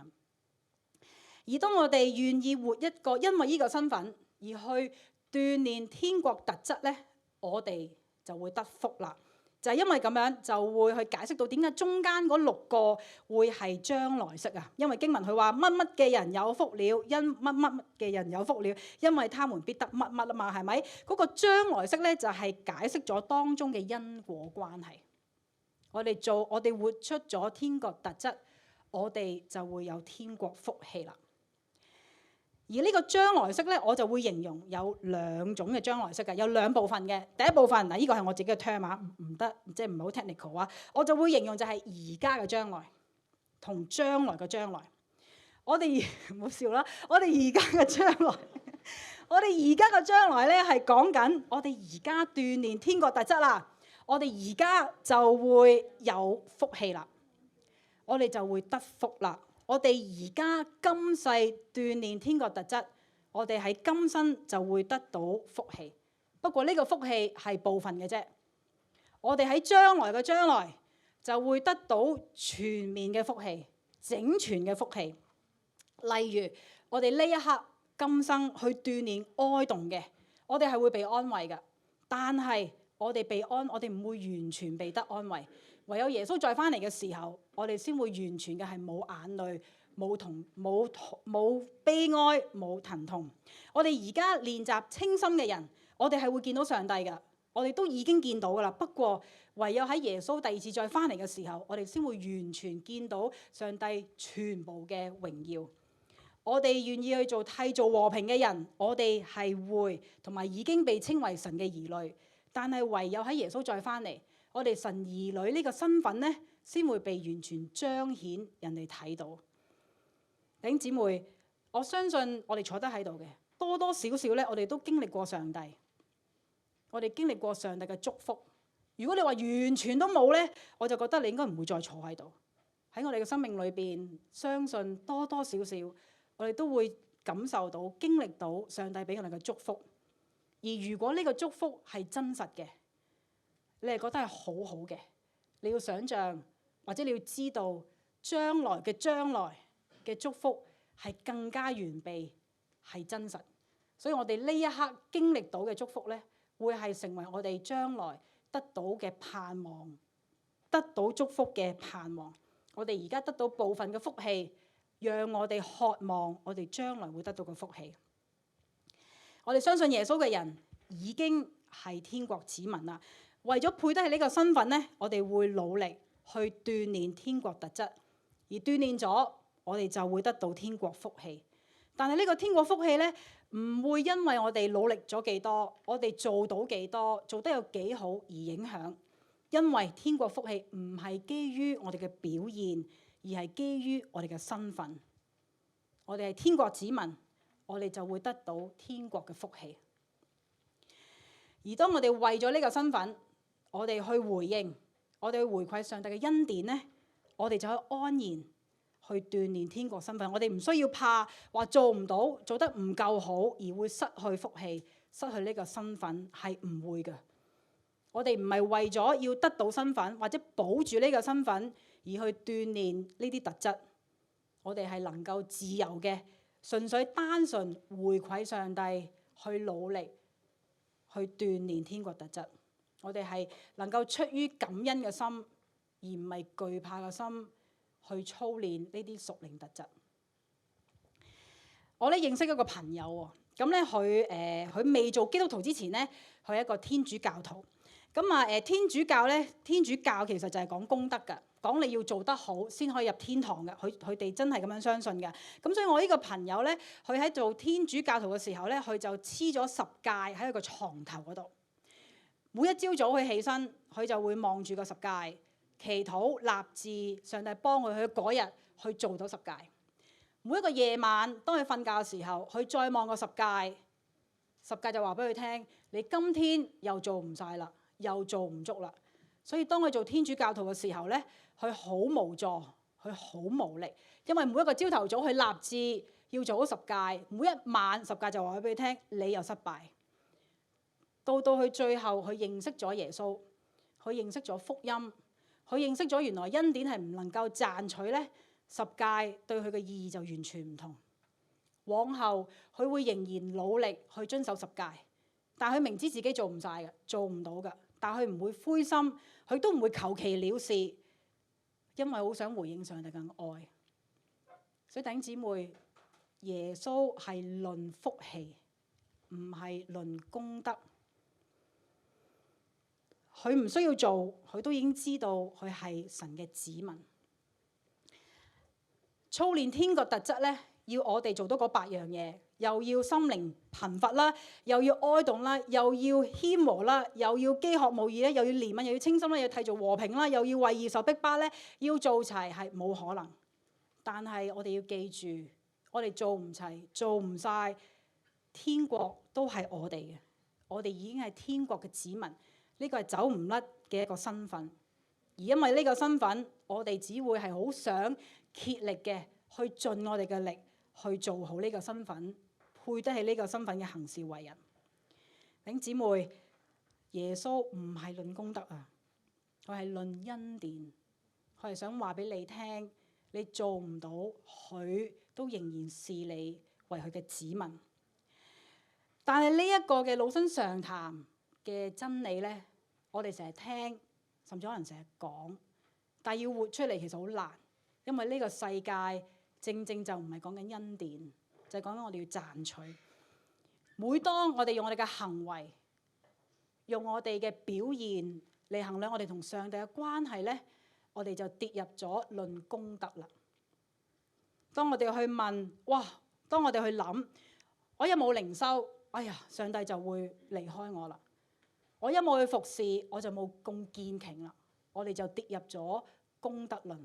而當我哋願意活一個因為呢個身份而去鍛鍊天國特質咧，我哋就會得福啦。就係因為咁樣，就會去解釋到點解中間嗰6個會係將來式啊。因為經文佢話乜乜嘅人有福了，因乜乜嘅人有福了，因為他們必得乜乜啊嘛，係咪？嗰個將來式咧就係解釋咗當中嘅因果關係。我哋活出咗天國特質，我哋就會有天國福氣啦。而呢個將來式咧，我就會形容有2種嘅將來式嘅，有2部分嘅。第一部分嗱，呢個係我自己嘅 term 啊，唔得，即係唔係好 technical 啊。我就會形容就係而家嘅將來同將來嘅將來。我哋唔好笑啦，我哋而家嘅將來，我哋而家嘅將來咧係講緊我哋而家鍛鍊天國特質啦。我哋而家就會有福氣啦，我哋就會得福啦。我哋而家今世鍛鍊天國特質，我哋喺今生就會得到福氣。不過呢個福氣係部分嘅啫。我哋喺將來嘅將來，就會得到全面嘅福氣，整全嘅福氣。例如我哋呢一刻今生去鍛鍊哀慟嘅，我哋係會被安慰嘅。但係我哋我哋唔會完全被得安慰。唯有耶穌再翻嚟嘅時候，我哋先會完全嘅係冇眼淚、冇悲哀、冇疼痛。我哋而家練習清心嘅人，我哋係會見到上帝嘅，我哋都已經見到噶啦。不過唯有喺耶穌第二次再翻嚟嘅時候，我哋先會完全見到上帝全部嘅榮耀。我哋願意去做締造和平嘅人，我哋係會同埋已經被稱為神嘅兒女。但係唯有喺耶穌再翻嚟，我哋神兒女呢個身份咧，先會被完全彰顯，人哋睇到。弟兄姊妹，我相信我哋坐得喺度嘅多多少少咧，我哋都經歷過上帝，我哋經歷過上帝嘅祝福。如果你話完全都冇咧，我就覺得你應該唔會再坐喺度。喺我哋嘅生命裏邊，相信多多少少我哋都會感受到、經歷到上帝俾我哋嘅祝福。而如果呢個祝福係真實嘅，你係覺得係好好嘅，你要想像或者你要知道將來嘅祝福係更加完備，係真實。所以我哋呢一刻經歷到嘅祝福咧，會係成為我哋將來得到嘅盼望，得到祝福嘅盼望。我哋而家得到部分嘅福氣，讓我哋渴望我哋將來會得到嘅福氣。我哋相信耶穌嘅人已經係天國子民啦。為咗配得起呢個身份咧，我哋會努力去鍛鍊天國特質，而鍛鍊咗，我哋就會得到天國福氣。但係呢個天國福氣咧，唔會因為我哋努力咗幾多，我哋做到幾多，做得有幾好而影響。因為天國福氣唔係基於我哋嘅表現，而係基於我哋嘅身份。我哋係天國子民，我哋就會得到天國嘅福氣。而當我哋為咗呢個身份，我哋去回應，我哋去回饋上帝嘅恩典咧，我哋就可以安然去鍛鍊天國身份。我哋唔需要怕話做唔到，做得唔夠好而會失去福氣、失去呢個身份，係唔會嘅。我哋唔係為咗要得到身份或者保住呢個身份而去鍛鍊呢啲特質。我哋係能夠自由嘅，純粹單純回饋上帝，去努力去鍛鍊天國特質。我哋係能夠出於感恩嘅心，而唔係懼怕嘅心去操練呢啲屬靈特質。我咧認識一個朋友喎，咁咧佢未做基督徒之前咧，佢係一個天主教徒。咁天主教其實就係講功德㗎，講你要做得好先可以入天堂嘅。佢哋真係咁樣相信嘅。咁所以我呢個朋友咧，佢喺做天主教徒嘅時候咧，佢就黐咗十戒喺個床頭嗰度。每一朝早佢起身，佢就會望住個十戒，祈禱立志，上帝幫佢去嗰日去做到十戒。每一個夜晚，當佢瞓覺嘅時候，佢再望個十戒，十戒就話俾佢聽：你今天又做唔晒啦，又做唔足啦。所以當佢做天主教徒嘅時候咧，佢好無助，佢好無力，因為每一個朝頭早佢立志要做好十戒，每一晚十戒就話俾佢聽：你又失敗。到佢最後，佢認識咗耶穌，佢認識咗福音，佢認識咗原來恩典係唔能夠賺取咧。十戒對佢嘅意義就完全唔同。往後佢會仍然努力去遵守十戒，但佢明知自己做唔晒嘅，做唔到嘅，但佢唔會灰心，佢都唔會求其了事，因為好想回應上帝嘅愛。所以弟兄姊妹，耶穌係論福氣，唔係論功德。佢唔需要做，佢都已經知道佢係神嘅子民。操練天國特質咧，要我哋做到嗰8樣嘢，又要心靈貧乏啦，又要哀慟啦，又要謙和啦，又要飢渴慕義咧，又要憐憫，又要清心啦，又要締造和平啦，又要為義受逼迫咧，要做齊係冇可能。但係我哋要記住，我哋做唔齊、做唔晒，天國都係我哋嘅，我哋已經係天國嘅子民。呢個係走唔甩嘅一個身份，而因為呢個身份，我哋只會係好想竭力嘅去盡我哋嘅力去做好呢個身份，配得起呢個身份嘅行事為人。弟兄姊妹，耶穌唔係論功德啊，佢係論恩典，佢係想話俾你聽，你做唔到，佢都仍然視你為佢嘅子民。但係呢一個嘅老生常談嘅真理咧，我哋成日聽，甚至可能成日講，但係要活出嚟其實好難，因為呢個世界正正就唔係講緊恩典，就係講緊我哋要賺取。每當我哋用我哋嘅行為，用我哋嘅表現嚟衡量我哋同上帝嘅關係咧，我哋就跌入咗論功德啦。當我哋去問，當我哋去諗，我有冇靈修？哎呀，上帝就會離開我啦。我一冇去服侍，我就冇咁堅強啦。我哋就跌入咗功德論。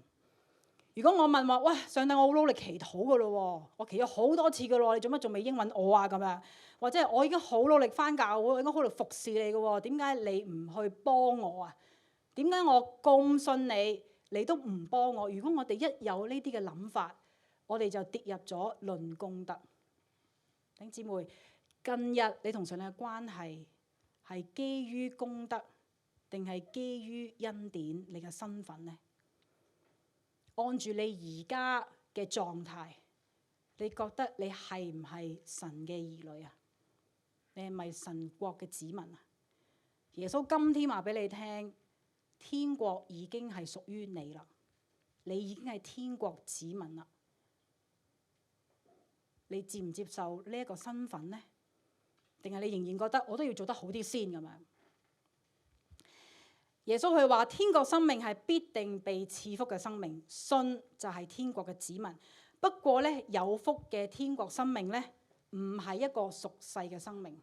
如果我問話，上帝，我好努力祈禱噶咯，我祈咗好多次噶咯，你做乜仲未應允我啊？咁樣，或者我已經好努力返教會，我應該好努力服侍你噶，點解你唔去幫我啊？點解我咁信你，你都唔幫我？如果我哋一有呢啲嘅諗法，我哋就跌入咗論功德。弟兄姊妹，近日你同上帝嘅關係係基於功德，定係基於恩典？你嘅身份呢？按住你而家嘅狀態，你覺得你係唔係神嘅兒女啊？你係咪神國嘅子民啊？耶穌今天話俾你聽，天國已經係屬於你啦，你已經係天國子民啦。你接唔接受呢一個身份呢？定係你仍然覺得我都要做得好啲先咁樣？耶穌佢話：天國生命係必定被賜福嘅生命，信就係天國嘅子民。不過咧，有福嘅天國生命咧，唔係一個屬世嘅生命。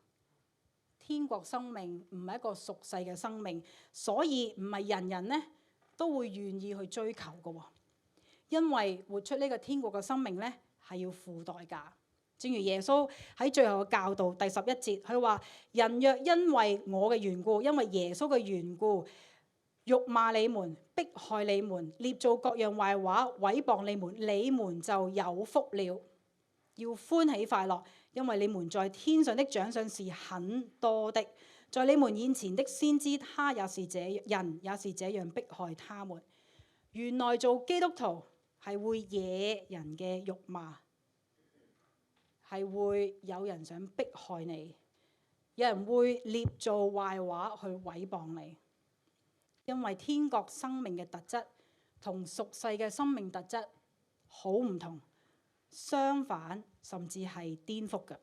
天國生命唔係一個屬世嘅生命，所以唔係人人咧都會願意去追求嘅。因為活出呢個天國嘅生命咧，係要付代價。正如耶穌喺最後嘅教導第11節，佢話：人若因為我嘅緣故，因為耶穌嘅緣故，辱罵你們、迫害你們、捏造各樣壞話、毀謗你們，你們就有福了，要歡喜快樂，因為你們在天上的獎賞是很多的。在你們眼前的先知，他也是這人，也是這樣迫害他們。原來做基督徒係會惹人嘅辱罵，係會有人想迫害你，有人會捏造壞話去毀謗你。因為天國生命嘅特質同屬世嘅生命特質好唔同，相反甚至係顛覆嘅。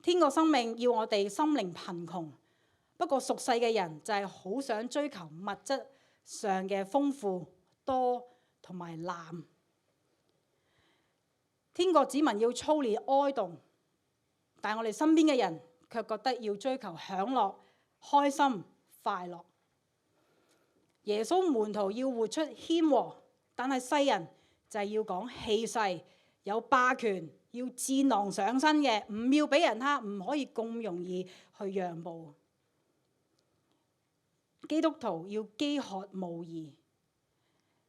天國生命要我哋心靈貧窮，不過屬世嘅人就係好想追求物質上嘅豐富、多同埋濫。天國子民要操練哀慟，但係我哋身邊嘅人卻覺得要追求享樂、開心、快樂。耶穌門徒要活出謙和，但係世人就係要講氣勢、有霸權、要戰狼上身嘅，唔要俾人蝦，唔可以咁容易去讓步。基督徒要飢渴慕義，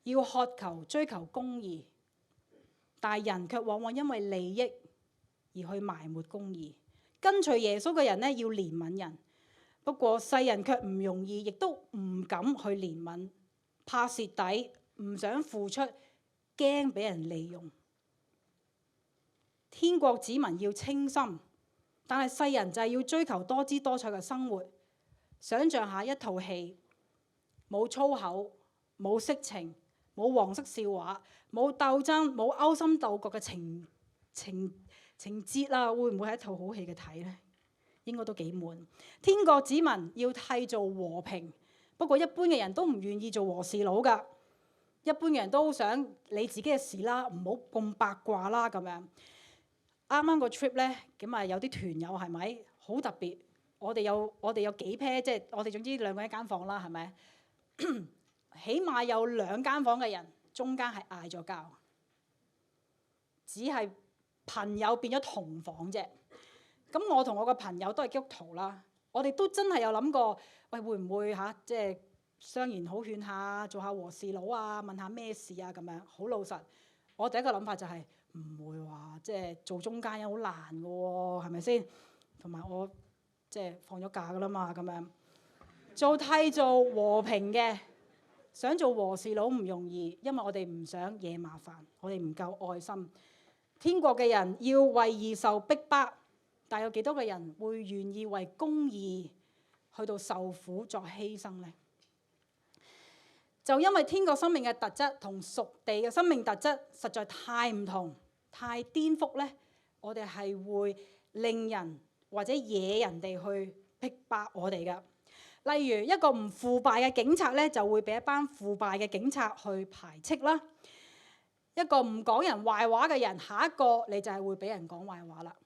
要渴求追求公義，但係人卻往往因為利益而去埋沒公義。跟隨耶穌嘅人呢，要憐憫人。不過世人卻唔容易，亦都唔敢去憐憫，怕蝕底，唔想付出，驚俾人利用。天國子民要清心，但係世人就係要追求多姿多彩嘅生活。想像下一套戲，冇粗口，冇色情，冇黃色笑話，冇鬥爭，冇勾心鬥角嘅情節啊，會唔會係一套好戲嘅睇呢？應該都幾悶。天國子民要締造和平，不過一般嘅人都唔願意做和事佬㗎。一般嘅人都想理自己嘅事啦，唔好咁八卦啦咁樣。啱啱個 trip 咧，咁啊有啲團友係咪好特別？我哋有幾 pair， 即係我哋總之兩個一間房啦，係咪？起碼有2間房嘅人中間係嗌咗交，只係朋友變咗同房啫。咁我同我個朋友都係基督徒啦，我哋都真係有諗過，喂，會唔會即係相言好勸下，做下和事佬啊，問下咩事啊咁樣。好老實，我第一個諗法就係唔會話即係做中間人好難嘅喎，係咪先？同埋我即係放咗假㗎啦嘛，咁樣做締造和平嘅想做和事佬唔容易，因為我哋唔想惹麻煩，我哋唔夠愛心。天國嘅人要為義受逼迫，但有幾多個人會願意為公義去到受苦作犧牲呢？就因為天國生命嘅特質同屬地嘅生命特質實在太唔同、太顛覆呢，我哋係會令人或者惹人哋去逼迫我哋嘅。例如一個唔腐敗嘅警察咧，就會俾一班腐敗嘅警察去排斥啦。一個唔講人壞話嘅人，下一個你就係會俾人講壞話啦。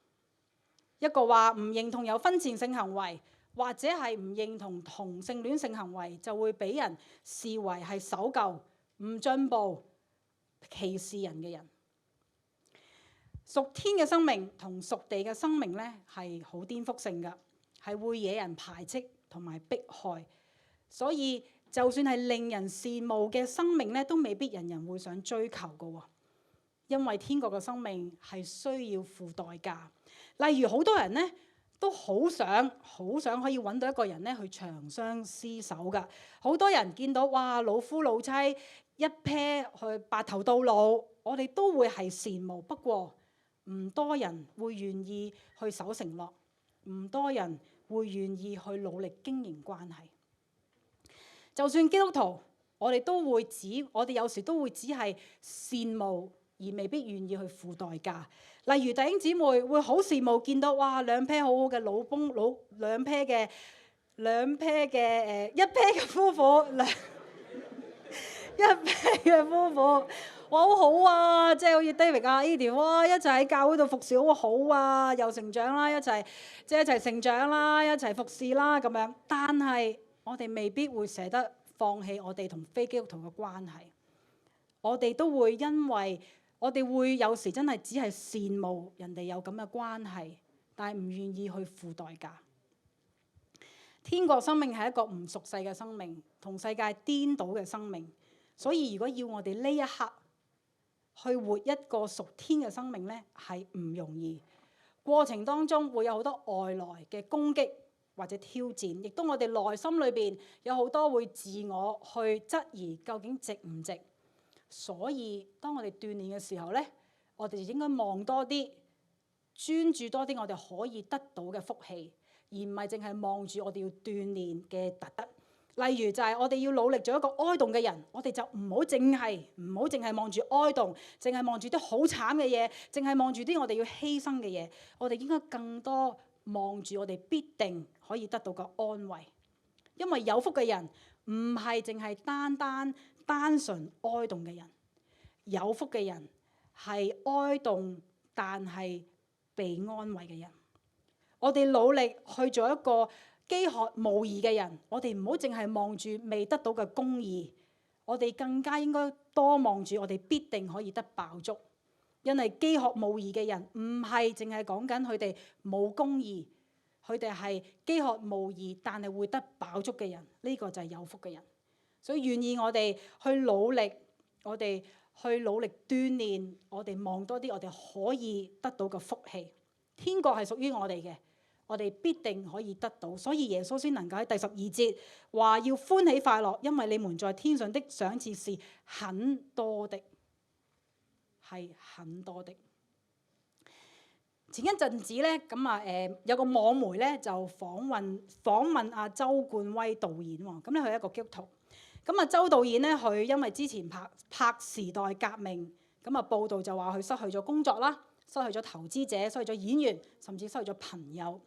一個話唔認同有婚前性行為，或者係唔認同同性戀性行為，就會俾人視為係守舊、唔進步、歧視人嘅人。屬天嘅生命同屬地嘅生命咧，係好顛覆性嘅，係會惹人排斥同埋迫害。所以就算係令人羨慕嘅生命咧，都未必人人會想追求嘅喎。因為天國嘅生命係需要付代價。例如好多人咧都好想可以揾到一個人咧去長相廝守㗎。好多人見到哇老夫老妻一 pair 去白頭到老，我哋都會係羨慕。不過唔多人會願意去守承諾，唔多人會願意去努力經營關係。就算基督徒，我哋有時都會只係羨慕，而未必願意去付代價。例如弟兄姊妹會好羨慕見到哇兩 pair 好好嘅兩 pair 嘅一 pair 嘅夫婦，一 pair 嘅夫婦，哇好好啊！即係好似 David 啊 Edie 哇，一齊喺教會度服侍好好啊，又成長啦，一齊成長啦，一齊服侍啦咁樣。但係我哋未必會捨得放棄我哋同非基督徒嘅關係。我哋都會因為我哋會有時真係只係羨慕人哋有咁嘅關係，但係唔願意去付代價。天國生命係一個唔屬世嘅生命，同世界顛倒嘅生命。所以如果要我哋呢一刻去活一個屬天嘅生命咧，係唔容易。過程當中會有好多外來嘅攻擊或者挑戰，亦都我哋內心裏邊有好多會自我去質疑究竟值唔值。所以當我哋鍛鍊嘅時候咧，我哋就應該望多啲，專注多啲我哋可以得到嘅福氣，而唔係淨係望住我哋要鍛鍊嘅特質。例如就係我哋要努力做一個哀慟嘅人，我哋就唔好淨係望住哀慟，淨係望住啲好慘嘅嘢，淨係望住啲我哋要犧牲嘅嘢。我哋應該更多望住我哋必定可以得到個安慰。因為有福嘅人唔係淨係單純哀慟嘅人，有福嘅人係哀慟但係被安慰嘅人。我哋努力去做一個飢渴慕義嘅人，我哋唔好淨係望住未得到嘅公義，我哋更加應該多望住我哋必定可以得飽足。因為飢渴慕義嘅人唔係淨係講緊佢哋冇公義，佢哋係飢渴慕義但係會得飽足嘅人，呢個就係有福嘅人。所以願意我哋去努力，我哋去努力鍛鍊，我哋望多啲我哋可以得到嘅福氣。天國係屬於我哋嘅，我哋必定可以得到。所以耶穌先能夠喺第12節話要歡喜快樂，因為你們在天上的賞賜是很多的，係很多的。前一陣子咧，有個網媒咧就訪問阿周冠威導演喎，咁咧佢係一個基督徒。周導演咧，佢因為之前拍《時代革命》，報道就話佢失去咗工作啦，失去咗投資者，失去咗演員，甚至失去咗朋友。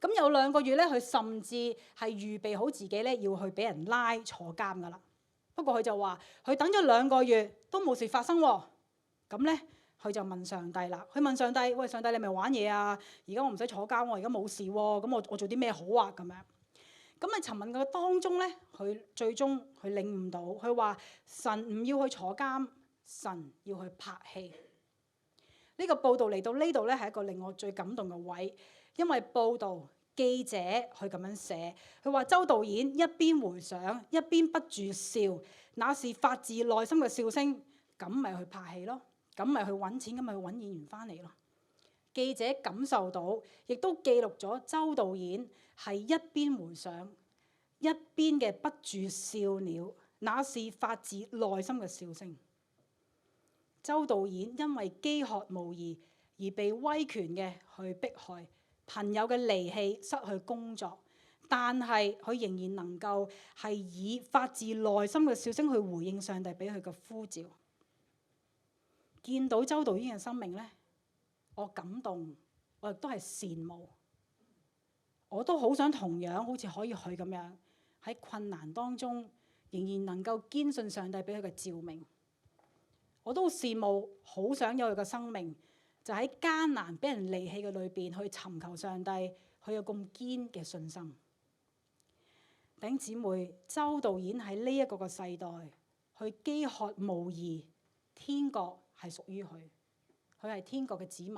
有2個月咧，佢甚至係預備好自己咧要去俾人拉坐監噶啦。不過佢就話佢等咗2個月都冇事發生喎。咁咧佢就問上帝啦，佢問上帝：喂，上帝你咪玩嘢啊？而家我唔使坐監，我而家冇事喎，咁我做啲咩好啊？咁樣。喺尋問嘅當中咧，佢最終佢領悟到，佢話神唔要去坐監，神要去拍戲。呢個報道嚟到呢度咧，係一個令我最感動嘅位，因為報道記者佢咁樣寫，佢話周導演一邊回想，一邊不住笑，那是發自內心嘅笑聲，咁咪去拍戲咯，咁咪去揾錢，咁咪去揾演員翻嚟咯。記者感受到，亦都記錄咗周導演係一邊回想，一邊嘅不住笑了，那是發自內心嘅笑聲。周導演因為飢渴慕義而被威權嘅去迫害，朋友嘅離棄，失去工作，但係佢仍然能夠係以發自內心嘅笑聲去回應上帝俾佢嘅呼召。見到周導演嘅生命呢，我感動，我亦都係羨慕，我都好想同樣好似可以佢咁樣喺困難當中仍然能夠堅信上帝俾佢嘅召命。我都羨慕，好想有佢嘅生命，就喺艱難俾人離棄嘅裏邊去尋求上帝，佢有咁堅嘅信心。弟兄姊妹，周導演喺呢一個嘅世代，佢飢渴慕義，天國係屬於佢，佢係天國嘅子民，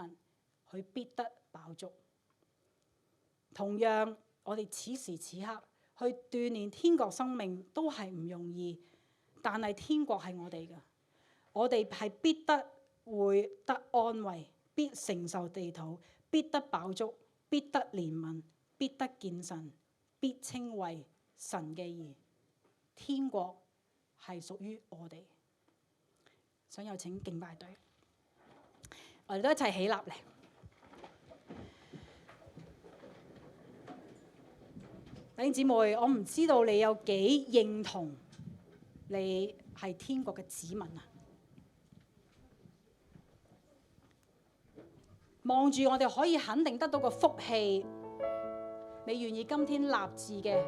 佢必得飽足。同樣，我哋此時此刻去鍛鍊天國生命都係唔容易，但係天國係我哋嘅。我哋係必得會得安慰，必承受地土，必得飽足，必得憐憫，必得見神，必稱為神嘅義。天國係屬於我哋。想有請敬拜隊，我哋都一齊起立嚟。弟兄姊妹，我唔知道你有幾認同你係天國嘅子民啊！望住我哋可以肯定得到個福氣，你願意今天立志嘅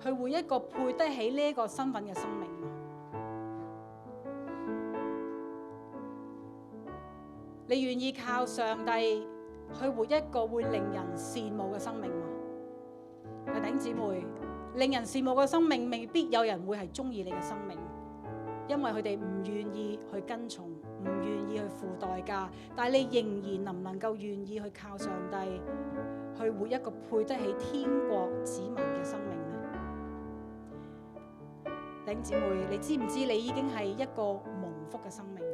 去活一個配得起呢一個身份嘅生命嗎？你願意靠上帝去活一個會令人羨慕嘅生命嗎？弟兄姊妹，令人羨慕嘅生命未必有人會係中意你嘅生命，因為佢哋唔願意去跟從，唔願意去付代價，但係你仍然能唔能夠願意去靠上帝去活一個配得起天國子民嘅生命呢？弟兄姊妹，你知唔知你已經係一個蒙福嘅生命啊？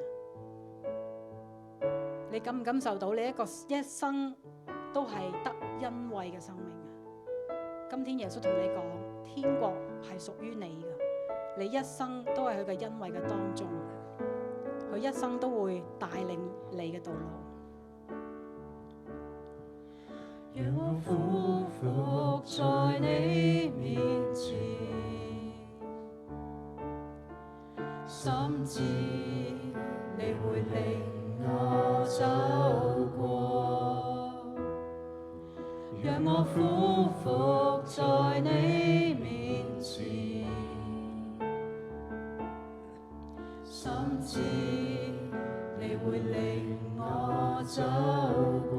你感唔感受到你一生都係得恩惠嘅生命啊？今天耶穌同你講，天國係屬於你嘅，你一生都係佢嘅恩惠嘅當中，佢一生都會帶領你嘅道路。讓我俯伏在你面前，甚至你會令我走過，讓我俯伏在你面前，甚至你會令我走過，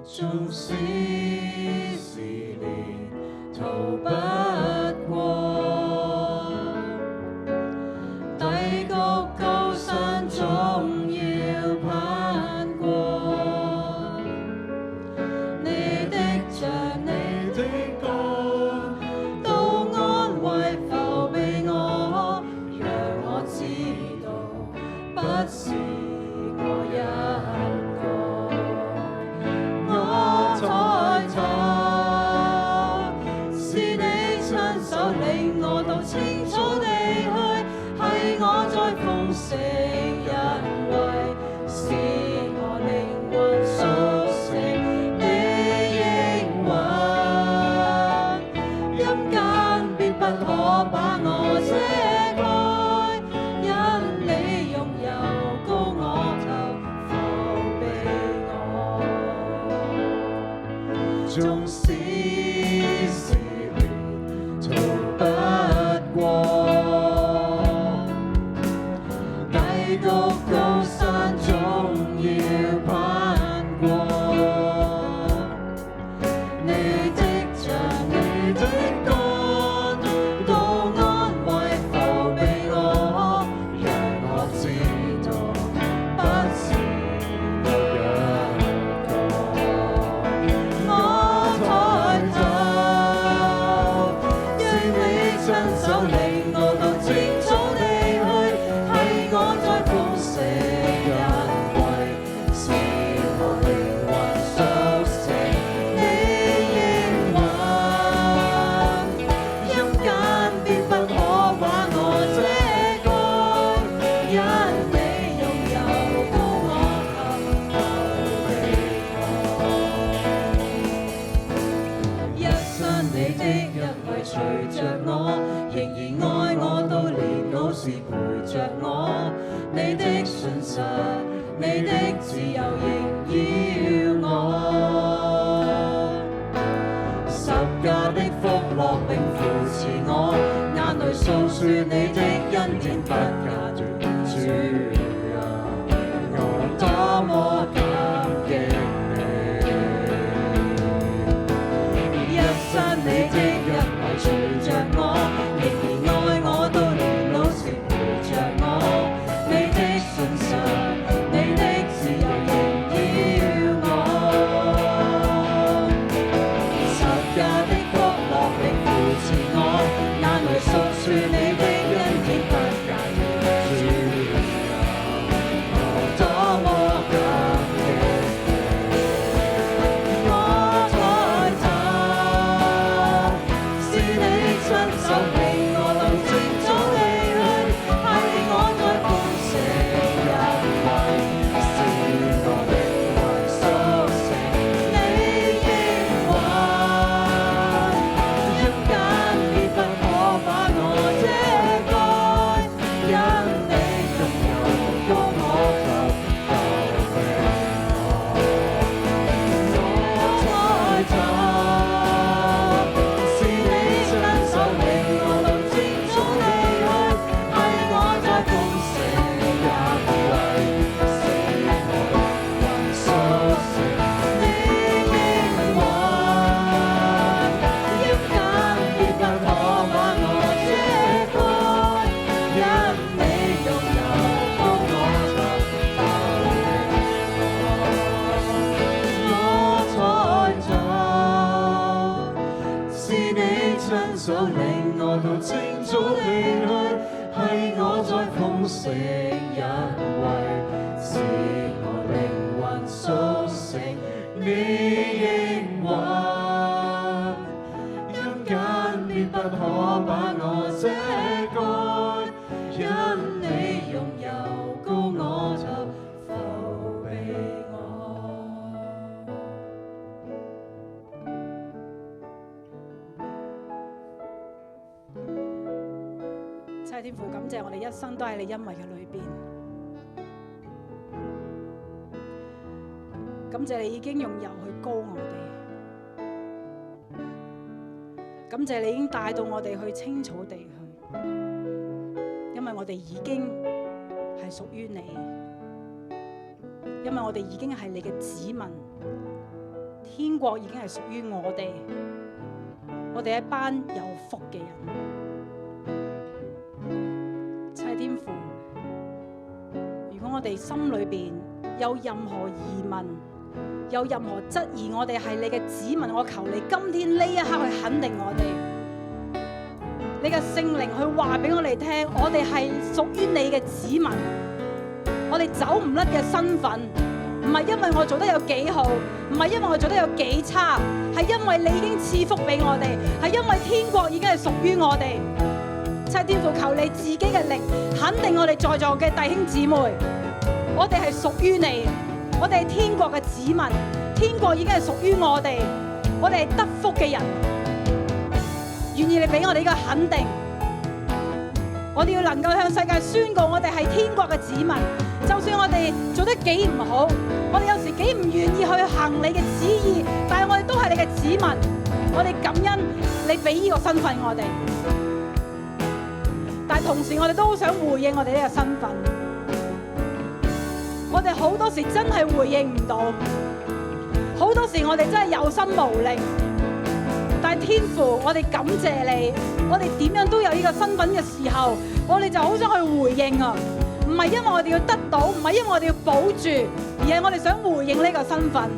縱使試煉逃不過，低谷高山總要攀過，你的杖你的竿都安慰扶庇我，讓我知道不是我一個。我抬頭，是你親手領我到青草地去，係我在豐盛恩惠，使我靈魂甦醒。你應允，陰間必不可把我遮蓋，因你用油膏我頭，扶庇我。縱使試煉逃不過，低谷高山總要攀過，你的杖你的竿都安慰扶庇我，讓我知道不是我一個。我抬頭，是你親手領我到青草地去，係我在豐盛恩惠，使我靈魂樂並扶持我，眼淚訴說你的恩典不間斷。主啊，我多麼感激你，一生你的恩惠隨着我，仍然愛我到年老時陪着我，你的信實，你的自由縈繞我，十架的福樂並扶持我，眼淚訴說你的恩典不間斷。主啊，我多麼感激你，我抬頭，是你親手令我到正早離去，係我在豐盛恩惠，是我靈魂甦醒。你應允，陰間必不可把我遮蓋，因你擁有高我及救命我抬頭，是你親手令我到正早離去，係我在豐盛恩惠，是我靈魂甦醒。你應允，陰間必不可把我遮蓋，因你擁有高我及救命我抬頭，是你親手令我到正早離去，係我在豐盛恩惠，是我靈魂甦醒。你應允，陰間必不可把我遮蓋，因你擁有高我就扶庇我。真係天父，感謝我哋一生都喺你恩惠嘅裏邊，感謝你已經用油去膏我哋，感謝你已經帶到我哋去青草地去，因為我哋已經係屬於你，因為我哋已經係你嘅子民，天國已經係屬於我哋，我哋一班有福嘅人。天父，如果我哋心裏邊有任何疑問，有任何質疑，我哋係你嘅子民，我求你今天呢一刻去肯定我哋，你嘅聖靈去話俾我哋聽，我哋係屬於你嘅子民，我哋走唔甩嘅身份，唔係因為我做得有幾好，唔係因為我做得有幾差，係因為你已經賜福俾我哋，係因為天國已經係屬於我哋。天父，求你自己嘅力肯定我哋在座嘅弟兄姊妹，我哋係屬於你，我哋係天國嘅子民，天國已經係屬於我哋，我哋係得福嘅人，願意你俾我哋呢個肯定，我哋要能夠向世界宣告我哋係天國嘅子民，就算我哋做得幾唔好，我哋有時幾唔願意去行你嘅旨意，但係我哋都係你嘅子民，我哋感恩你俾呢個身份我哋。但同時，我哋都好想回應我哋呢個身份。我哋好多時真係回應唔到，好多時我哋真係有心無力。但係天父，我哋感謝你，我哋點樣都有呢個身份嘅時候，我哋就好想去回應啊！唔係因為我哋要得到，唔係因為我哋要保住，而係我哋想回應呢個身份。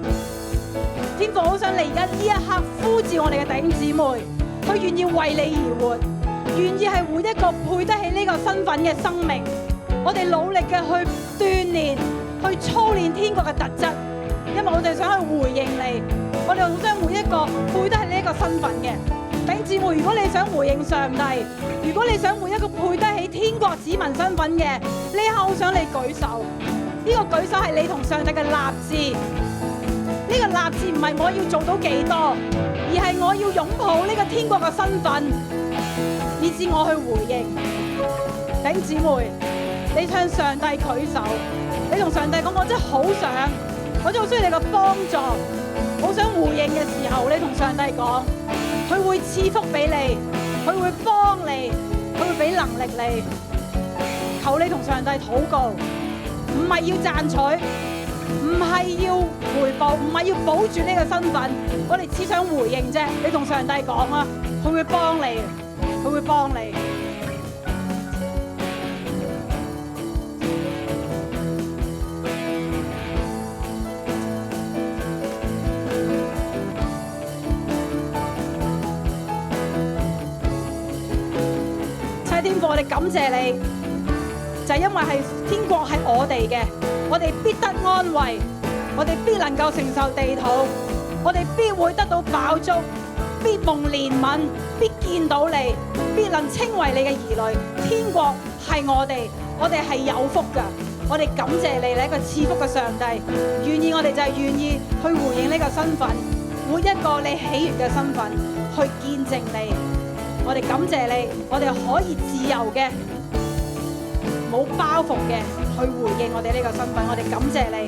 天父，好想你而家呢一刻呼召我哋嘅弟兄姊妹，佢願意為你而活。願意係活一個配得起呢個身份嘅生命，我哋努力嘅去鍛鍊、去操練天國嘅特質，因為我哋想去回應你，我哋好想活一個配得起呢個身份嘅弟兄姊妹。如果你想回應上帝，如果你想活一個配得起天國子民身份嘅，呢一刻好想你舉手。呢個舉手係你同上帝嘅立志，呢個立志唔係我要做到幾多，而係我要擁抱呢個天國嘅身份。以致我去回應，弟兄姊妹，你向上帝舉手，你同上帝講：我真係好想，我真係好需要你嘅幫助，好想回應嘅時候，你同上帝講：佢會賜福俾你，佢會幫你，佢會俾能力你。求你同上帝禱告，唔係要賺取，唔係要回報，唔係要保住呢個身份，我哋只想回應啫。你同上帝講啊，佢會幫你，佢會幫你。天父，我哋感謝你，就係因為係天國係我哋嘅，我哋必得安慰，我哋必能夠承受地土，我哋必會得到飽足，必蒙憐憫，必見到你，必能稱為你嘅兒女。天國係我哋係有福㗎。我哋感謝你，你係一個賜福嘅上帝，願意我哋就係願意去回應呢個身份，每一個你喜悅嘅身份，去見證你。我哋感謝你，我哋可以自由嘅、冇包袱嘅去回應我哋呢個身份。我哋感謝你，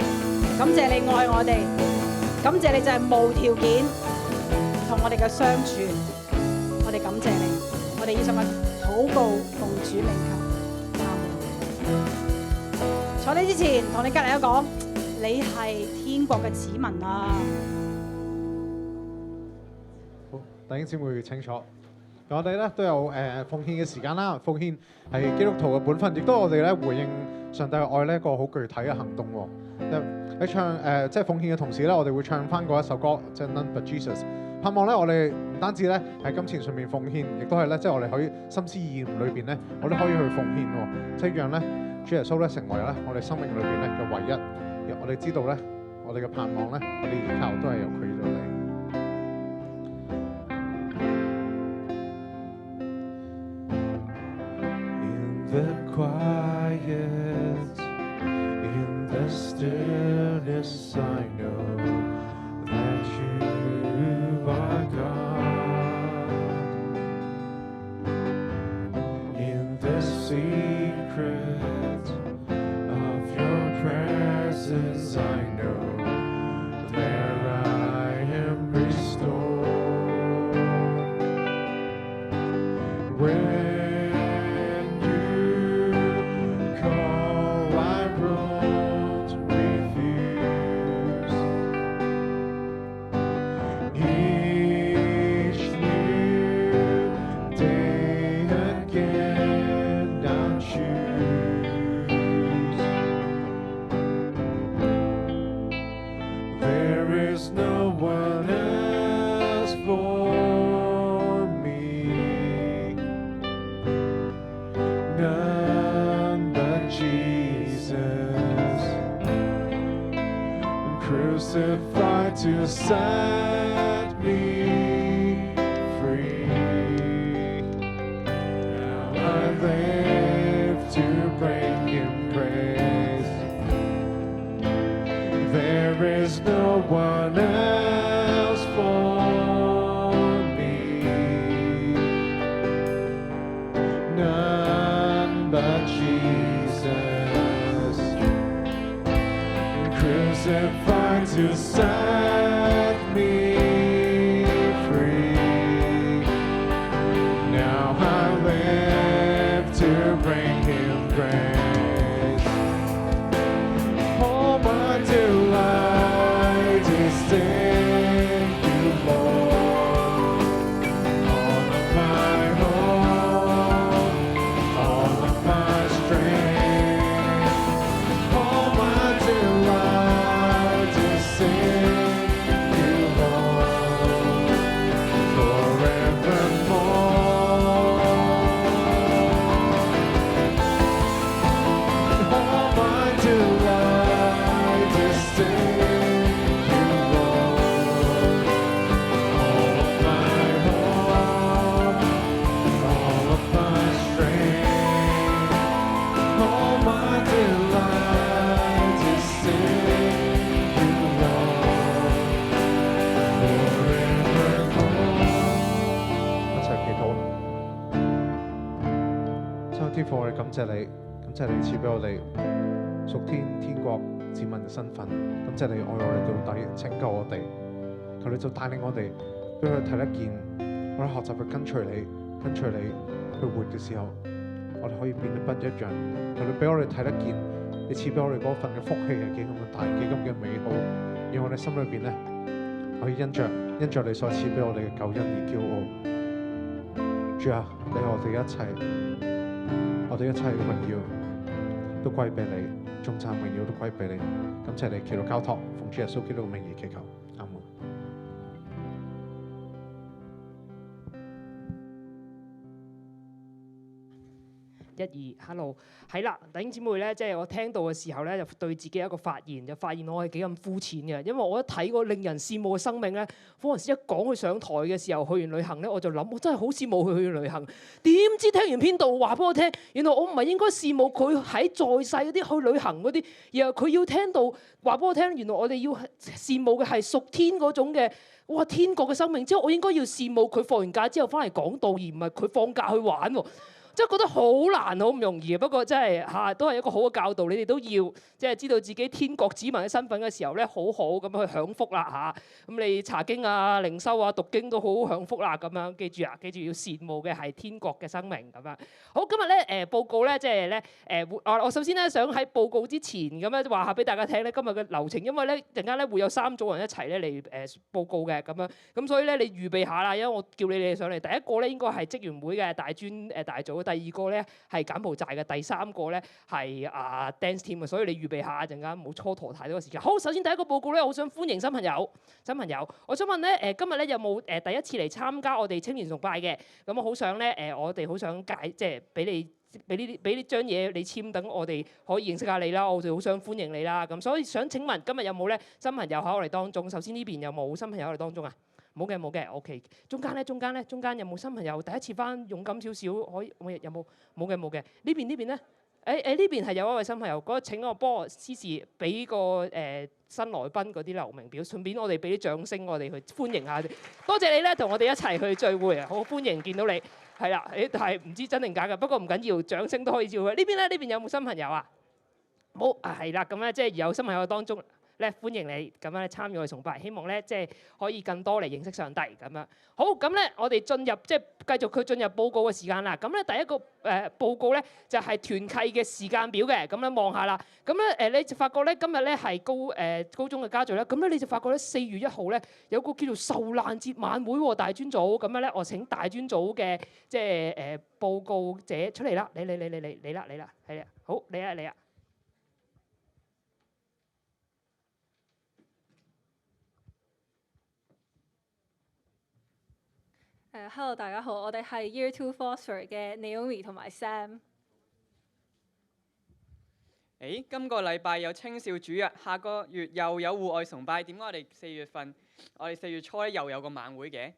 感謝你愛我哋，感謝你就係無條件同我哋嘅相處。我哋感謝你，我哋以上嘅禱告奉主名求，阿門。坐呢之前，同你隔離一講，你係天國嘅子民啊！好，弟兄姊妹請坐。我哋咧都有奉獻嘅時間啦，奉獻係基督徒嘅本分，亦都我哋咧回應上帝嘅愛呢一個好具體嘅行動喎。喺唱即係奉獻嘅同時咧，我哋會唱翻嗰一首歌，即係 None But Jesus。盼望咧我哋唔單止咧喺金錢上面奉獻，亦都係咧即係我哋可以心思意念裏邊咧，我哋可以去奉獻喎，即係讓咧主耶穌咧成為咧我哋生命裏邊咧嘅唯一。我哋知道咧，我哋嘅盼望咧，我哋依靠都係由佢而嚟。The quiet, in the stillness, I know that you are God. In the secret of your presence, I know there I am restored. Crucified to set me free. Now I live to bring Him praise. There is no one else for me, none but Jesus. Crucified to set me free. Now I live to bring Him praise. All my delight is in You, Lord. All of my hope, all of my strength, all my delight is in You, Lord, forevermore. All my delight is in You, Lord. All of my hope, all of my strength, all my delight is in You, Lord, forevermore. 一齊祈禱。親愛的天父，我哋感謝你，感謝你賜俾我哋屬天國子民嘅身份，感謝你愛我哋到底，拯救我哋。求你就帶領我哋，俾佢睇得見我哋學習去跟隨你，跟隨你去活嘅時候，我哋可以變得不一樣。求你俾我哋睇得見，你賜俾我哋嗰份嘅福氣係幾咁嘅大，幾咁嘅美好，讓我哋心裏邊咧可以因着你所賜俾我哋嘅救恩而驕傲。主啊，你係我哋一切，我哋一切嘅榮耀都歸俾你，頌讚榮耀都歸俾你。感謝你，祈禱交託，奉主耶穌基督嘅名而祈求，阿門。Hello， 係啦，弟兄姊妹咧，即係我聽到嘅時候咧，就對自己一個發現，就發現我係幾咁膚淺嘅，因為我一睇嗰令人羨慕嘅生命咧，科雲斯一講佢上台嘅時候去完旅行咧，我就諗我真係好羨慕佢去完旅行。點知聽完篇道話俾我聽，原來我唔係應該羨慕佢喺在世嗰啲去旅行嗰啲，而係佢要聽到話俾我聽，原來我哋要羨慕嘅係屬天嗰種嘅，哇天國嘅生命。之後我應該要羨慕佢放完假之後翻嚟講道，而唔係佢放假去玩喎。即係覺得好難，好唔容易。不過真係都係一個好嘅教導。你哋都要即係知道自己天國子民嘅身份嘅時候咧，好好咁去享福啦嚇。咁你查經啊、靈修啊、讀經都好享福啦咁樣。記住要羨慕嘅係天國嘅生命咁樣。好，今日咧報告咧，即係咧我首先咧想喺報告之前咁樣話下俾大家聽咧今日嘅流程，因為咧陣間咧會有3組人一齊咧嚟報告嘅咁樣。咁所以咧你預備下啦，因為我叫你哋上嚟。第一個咧應該係職員會嘅大專大組。第二個咧係柬埔寨嘅，第三個咧係dance team 嘅，所以你預備下，陣間唔好蹉跎太多時間。好，首先第一個報告咧，我想歡迎新朋友。我想問咧今日咧有冇第一次嚟參加我哋青年崇拜嘅？咁我好想咧我哋好想即係俾呢張嘢你簽，等我哋可以認識下你啦。我哋好想歡迎你啦。咁所以想請問今日有冇咧新朋友喺我哋當中？首先呢邊有冇新朋友喺我哋當中啊？冇嘅 ，OK。中間有冇新朋友第一次返？勇敢少少，可以有冇？冇嘅。呢邊咧？呢邊係有一位新朋友，嗰請我幫我司事俾個新來賓嗰啲留名表，順便我哋俾啲掌聲，我哋去歡迎下。多謝你咧，同我哋一齊去聚會啊！好歡迎見到你，係啦，但係唔知真定假嘅，不過唔緊要，掌聲都可以照佢。呢邊有冇新朋友啊？冇啊，係啦，咁咧即係有新朋友當中。歡迎你咁樣參與我哋崇拜，希望咧即係可以更多嚟認識上帝咁樣。好，咁咧我哋進入即係繼續佢進入報告嘅時間啦。咁咧第一個報告咧就係團契嘅時間表嘅。咁咧望下啦。咁咧你就發覺咧今日咧係高中嘅家聚啦。咁咧你就發覺咧4月1號咧有個叫做受難節晚會喎，大專組。咁樣咧我請大專組嘅即係報告者出嚟啦。你啦，係啊，好，你啊。Hello， 大家好，我哋係 Year 2 Foster 嘅 Naomi 同埋 Sam。今個禮拜有青少主日，下個月又有戶外崇拜。點解我哋4月初咧又有個晚會嘅？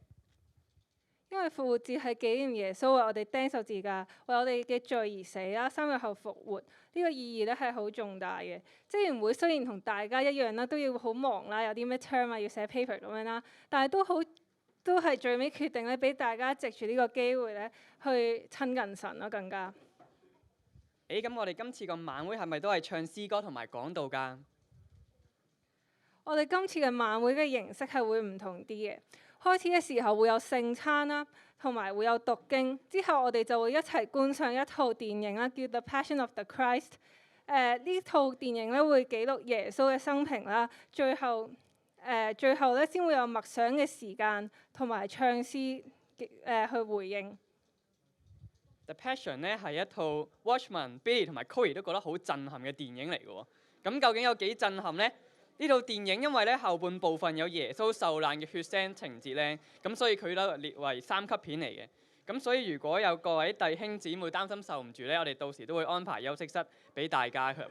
因為復活節係紀念耶穌為我哋釘十字架，為我哋嘅罪而死啦，3日後復活。呢個意義咧係好重大嘅。職員會雖然同大家一樣啦，都要好忙啦，有啲咩 term 啊要寫 paper 咁樣啦，但係都係最尾決定咧，俾大家藉住呢個機會咧，去親近神咯，更加。咁我哋今次個晚會係咪都係唱詩歌同埋講道㗎？我哋今次嘅晚會嘅形式係會唔同啲嘅。開始嘅時候會有聖餐啦，同埋會有讀經。之後我哋就會一齊觀賞一套電影啦，叫《The Passion of the Christ》。呢套電影咧會記錄耶穌嘅生平啦，最後咧先會有默想嘅時間，同埋唱詩去回應。The Passion 咧係一套 Watchman、Billy 同埋 Corey 都覺得好震撼嘅電影嚟嘅喎。咁究竟有幾震撼呢？呢套電影因為咧後半部分有耶穌受難嘅血腥情節咧，咁所以佢都列為3級片嚟嘅。咁所以如果有各位弟兄姊妹擔心受唔住咧，我哋到時都會安排休息室俾大家去。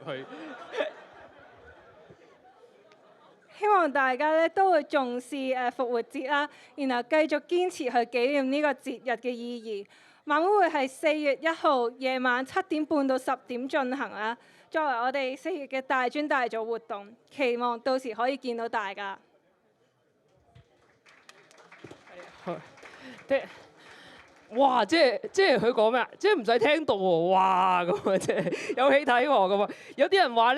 希望大家咧都會重視復活節啦，然後繼續堅持去紀念呢個節日嘅意義。晚會會係4月1號夜晚7點半到10點進行啦，作為我哋4月嘅大專大組活動，期望到時可以見到大家。哇！即係佢講咩啊？即係唔使聽到喎，哇咁啊！即係有戲睇喎咁啊！有啲人話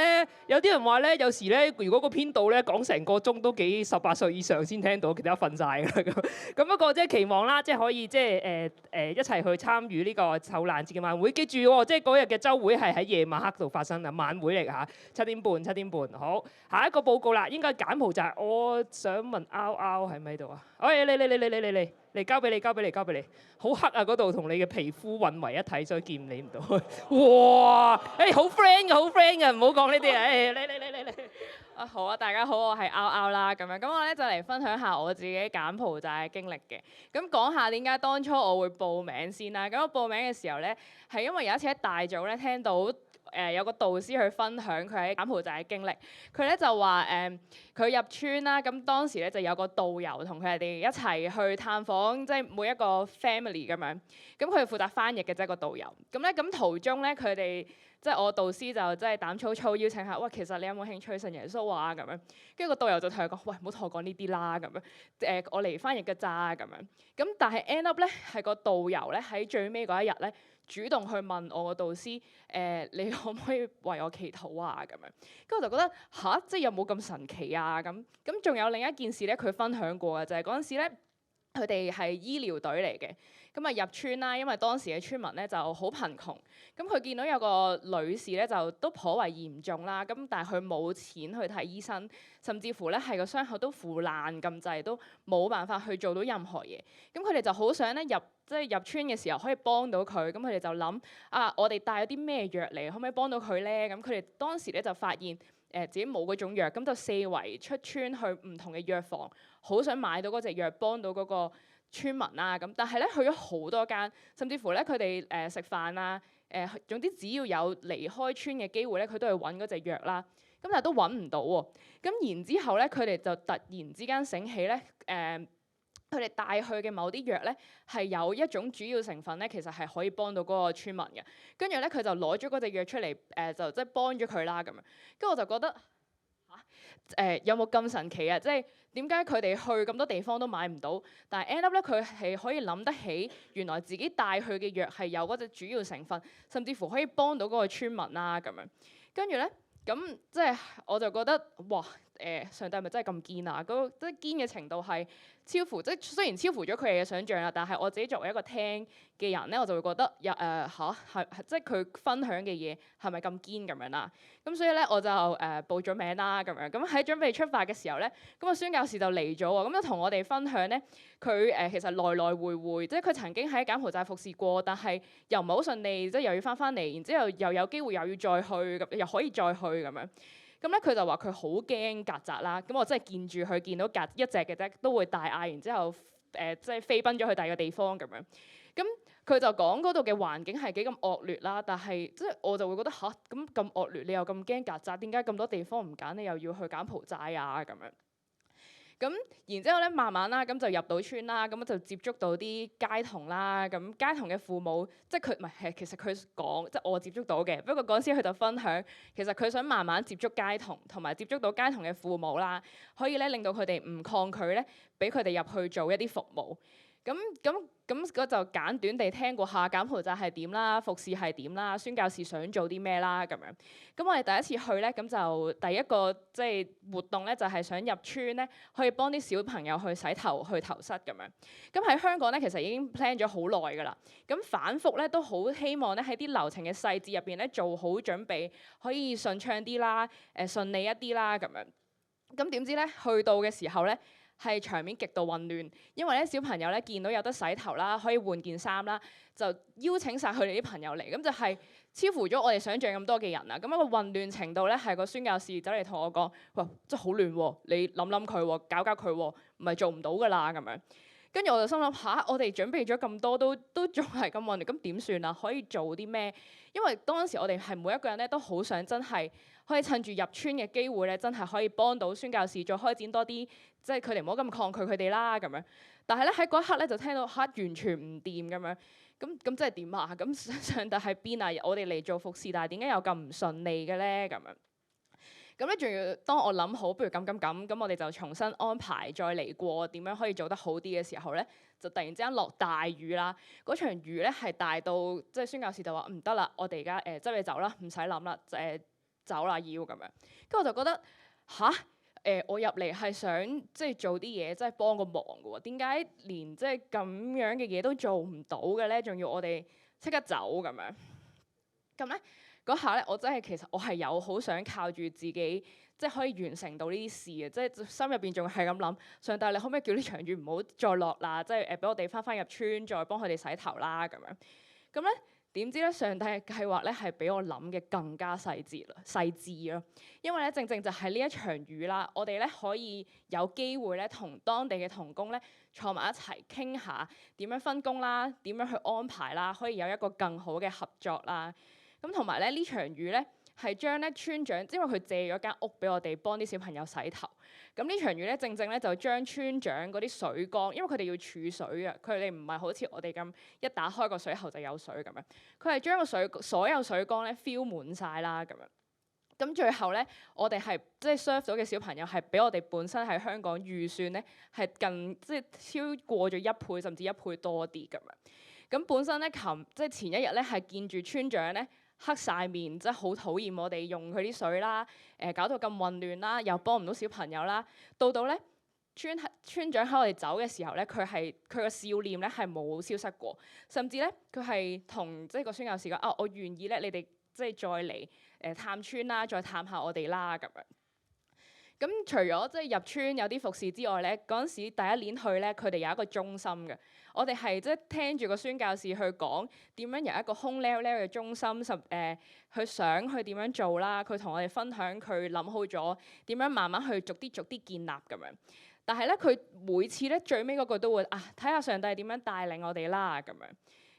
咧，有時咧，如果個編導咧講成個鐘都幾18歲以上先聽到，其他瞓晒㗎啦咁。咁不過即係期望啦，即係可以即係一齊去參與呢個受難節嘅晚會。記住喎，即係嗰日嘅週會係喺夜晚黑度發生啊，晚會嚟㗎嚇，7點半。好，下一個報告啦，應該柬埔寨。我想問拗喺咪度啊？哎，嚟交俾你，好黑啊嗰度，同你嘅皮膚混為一體，所以見你唔到。哇！好 friend 嘅，唔好講呢啲啊！嚟。啊好啊，大家好，我係拗啦咁樣，咁我咧就嚟分享下我自己柬埔寨嘅經歷嘅。咁講下點解當初我會報名先啦。咁我報名嘅時候咧，係因為有一次喺大組咧聽到有個導師去分享佢喺柬埔寨嘅經歷。佢咧就話佢入村啦，咁當時咧就有個導遊同佢哋一齊去探訪，即係每一個 family 咁樣。咁佢負責翻譯嘅啫，個導遊。咁途中咧佢哋。即係我導師就真係膽粗粗邀請下，喂，其實你有冇興趣信耶穌啊？咁樣，跟住個導遊就同佢講，喂，唔好同我講呢啲啦，咁樣，我嚟翻譯嘅咋，咁樣。咁但係 end up 咧係個導遊咧喺最尾嗰一日咧主動去問我個導師，你可唔可以為我祈禱啊？咁樣，跟住我就覺得吓，即係有冇咁神奇啊？咁仲有另一件事咧，佢分享過嘅就係嗰陣時咧，佢哋係醫療隊嚟嘅。咁啊入村啦，因為當時嘅村民咧就好貧窮，咁佢見到有個女士咧就都頗為嚴重啦，咁但係佢冇錢去睇醫生，甚至乎咧係個傷口都腐爛咁滯，都冇辦法去做到任何嘢。咁佢哋就好想咧入村嘅時候可以幫到佢，咁佢哋就諗啊，我哋帶咗啲咩藥嚟，可唔可以幫到佢咧？咁佢哋當時咧就發現自己冇嗰種藥，咁就四圍出村去唔同嘅藥房，好想買到嗰隻藥幫到嗰個村民啊，咁但係咧去咗好多間，甚至乎咧佢哋食飯啊，總之只要有離開村嘅機會咧，佢都去揾嗰隻藥啦。咁但係都揾唔到喎。咁然之後咧，佢哋就突然之間醒起咧，佢哋帶去嘅某啲藥咧係有一種主要成分咧，其實係可以幫到嗰個村民嘅。跟住咧佢就攞咗嗰隻藥出嚟，就即係幫咗佢啦咁樣。跟住我就覺得有冇咁神奇啊？即係點解佢哋去咁多地方都買唔到，但係 end up 咧佢係可以諗得起，原來自己帶去嘅藥係有嗰隻主要成分，甚至乎可以幫到嗰個村民啦咁樣。跟住咧，咁即係我就覺得哇！上帝係咪真係咁堅啊？嗰即係堅嘅程度係超乎，即係雖然超乎咗佢哋嘅想像啦，但係我自己作為一個聽嘅人咧，我就會覺得即係佢分享嘅嘢係咪咁堅咁樣啦？咁所以咧我就報咗名啦咁樣。咁喺準備出發嘅時候咧，咁個宣教士就嚟咗喎，咁就同我哋分享咧，佢其實來來回回，即係佢曾經喺柬埔寨服侍過，但係又唔係好順利，即係又要翻嚟，然之後又有機會又要再去，咁又可以再去咁樣。咁咧佢就話佢好驚曱甴啦，咁我真係見住佢見到一隻嘅啫，都會大嗌，然之後即係飛奔咗去第二個地方咁樣。咁佢就講嗰度嘅環境係幾咁惡劣啦，但係即係我就會覺得吓，咁惡劣，你又咁驚曱甴，點解咁多地方唔揀，你又要去柬埔寨啊咁樣？咁然之後咧，慢慢啦，咁就入到村啦，咁就接觸到啲街童啦。咁街童嘅父母，即係佢唔係，其實佢講，即係我接觸到嘅。不過嗰陣時佢就分享，其實佢想慢慢接觸街童，同埋接觸到街童嘅父母啦，可以咧令到佢哋唔抗拒咧，俾佢哋入去做一啲服務。咁我就簡短地聽過下柬埔寨係點啦，服侍係點啦，宣教士想做啲咩啦咁樣。咁我哋第一次去咧，咁就第一個即係活動咧，就係想入村咧，可以幫啲小朋友去洗頭、去頭虱咁樣。咁喺香港咧，其實已經 plan 咗好耐㗎啦。咁反覆咧都好希望咧喺啲流程嘅細節入邊咧做好準備，可以順暢啲啦，順利一啲啦咁樣。咁點知咧去到嘅時候咧，係場面極度混亂，因為咧小朋友咧見到有得洗頭啦，可以換件衫啦，就邀請晒佢哋啲朋友嚟，咁就係超乎咗我哋想象咁多嘅人啊！咁一個混亂程度咧，係個宣教士走嚟同我講：哇，真係好亂喎！你諗佢喎，搞佢喎，唔係做唔到㗎啦咁樣。跟住我就心諗吓，我哋準備咗咁多都仲係咁混亂，咁點算啊？可以做啲咩？因為當時我哋係每一個人咧都好想真係可以趁住入村嘅機會咧，真係可以幫到宣教士再開展多啲，即係佢哋唔好咁抗拒佢哋啦咁樣。但係咧喺嗰一刻咧就聽到吓，完全唔掂咁樣，咁即係點啊？咁上帝喺邊啊？我哋嚟做服侍，但係點解又咁唔順利嘅咧？咁樣。咁咧仲要當我諗好，不如咁，我哋就重新安排再嚟過點樣可以做得好啲嘅時候咧，就突然之間落大雨啦。嗰場雨咧係大到即係宣教士就話唔得啦，我哋而家執嘢走啦，唔使諗啦，走啦要咁樣。跟住我就覺得吓，我入嚟係想即係做啲嘢，即係幫個忙嘅喎，點解連即係咁樣嘅嘢都做唔到嘅咧？仲要我哋即刻走咁樣。咁咧嗰下咧，我真係其實我係有好想靠住自己，即係可以完成到呢啲事嘅，即係心入邊仲係咁諗，上帝你可唔可以叫呢場雨唔好再落啦？即係俾我哋翻入村，再幫佢哋洗頭啦咁樣。咁咧點知咧，上帝嘅計劃咧係比我諗嘅更加細緻咯。因為咧正正就係呢一場雨啦，我哋咧可以有機會咧同當地嘅同工咧坐埋一齊傾下點樣分工啦，點樣去安排啦，可以有一個更好嘅合作啦。咁同埋咧呢場雨咧係將咧村長，因為佢借咗間屋俾我哋幫啲小朋友洗頭。咁呢場雨咧正正咧就將村長嗰啲水缸，因為佢哋要儲水嘅，佢哋唔係好似我哋咁一打開個水喉就有水咁樣，佢係將所有水缸咧 fill 滿晒啦咁樣。咁最後咧，我哋係即係 serve 咗嘅小朋友係比我哋本身喺香港預算咧係近即係超過咗1倍甚至1倍多啲咁樣。咁本身咧即係前一日咧係見住村長咧黑晒面，即係好討厭我哋用佢啲水啦，搞到咁混亂啦，又幫唔到小朋友啦。到咧村長喺我哋走嘅時候咧，佢個笑臉咧係冇消失過，甚至咧佢係同即係個宣教士講我願意咧，你哋即係再嚟探村啦，再探下我哋啦咁樣。咁除咗即係入村有啲服侍之外咧，嗰陣時第一年去咧，佢哋有一個中心嘅。我哋係即係聽住個宣教士去講點樣由一個空溜溜嘅中心，佢想去點樣做啦。佢同我哋分享佢諗好咗點樣慢慢去逐啲建立咁樣。但係咧，佢每次咧最尾嗰個都會睇下上帝點樣帶領我哋啦咁樣。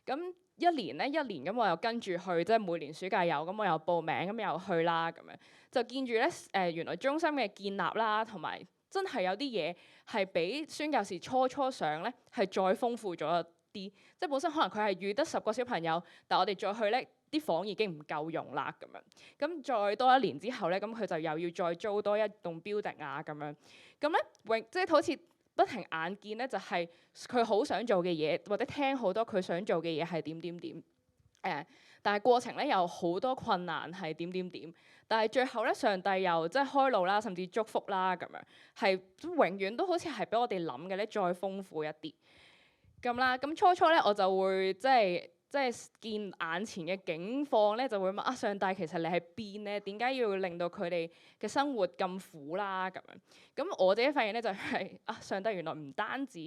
咁一年咁我又跟住去，即係每年暑假有咁我又報名咁又去啦咁樣。就見住咧原來中心嘅建立啦，同埋真係有啲嘢係比宣教士初上咧係再豐富咗一啲。即係本身可能佢係預得10個小朋友，但係我哋再去咧啲房已經唔夠用啦咁樣。咁再多1年之後咧，咁佢就又要再租多一棟 building 啊咁樣。咁咧即係好似不停眼見咧，就係佢好想做嘅嘢，或者聽好多佢想做嘅嘢係點。但係過程咧有好多困難係點。但係最後咧，上帝又即係開路啦，甚至祝福啦咁樣，係永遠都好似係比我哋諗嘅咧再豐富一啲咁啦。咁初咧我就會即係見眼前嘅境況咧，就會問上帝其實你喺邊咧？點解要令到佢哋嘅生活咁苦啦咁樣？咁我自己發現咧就係上帝原來唔單止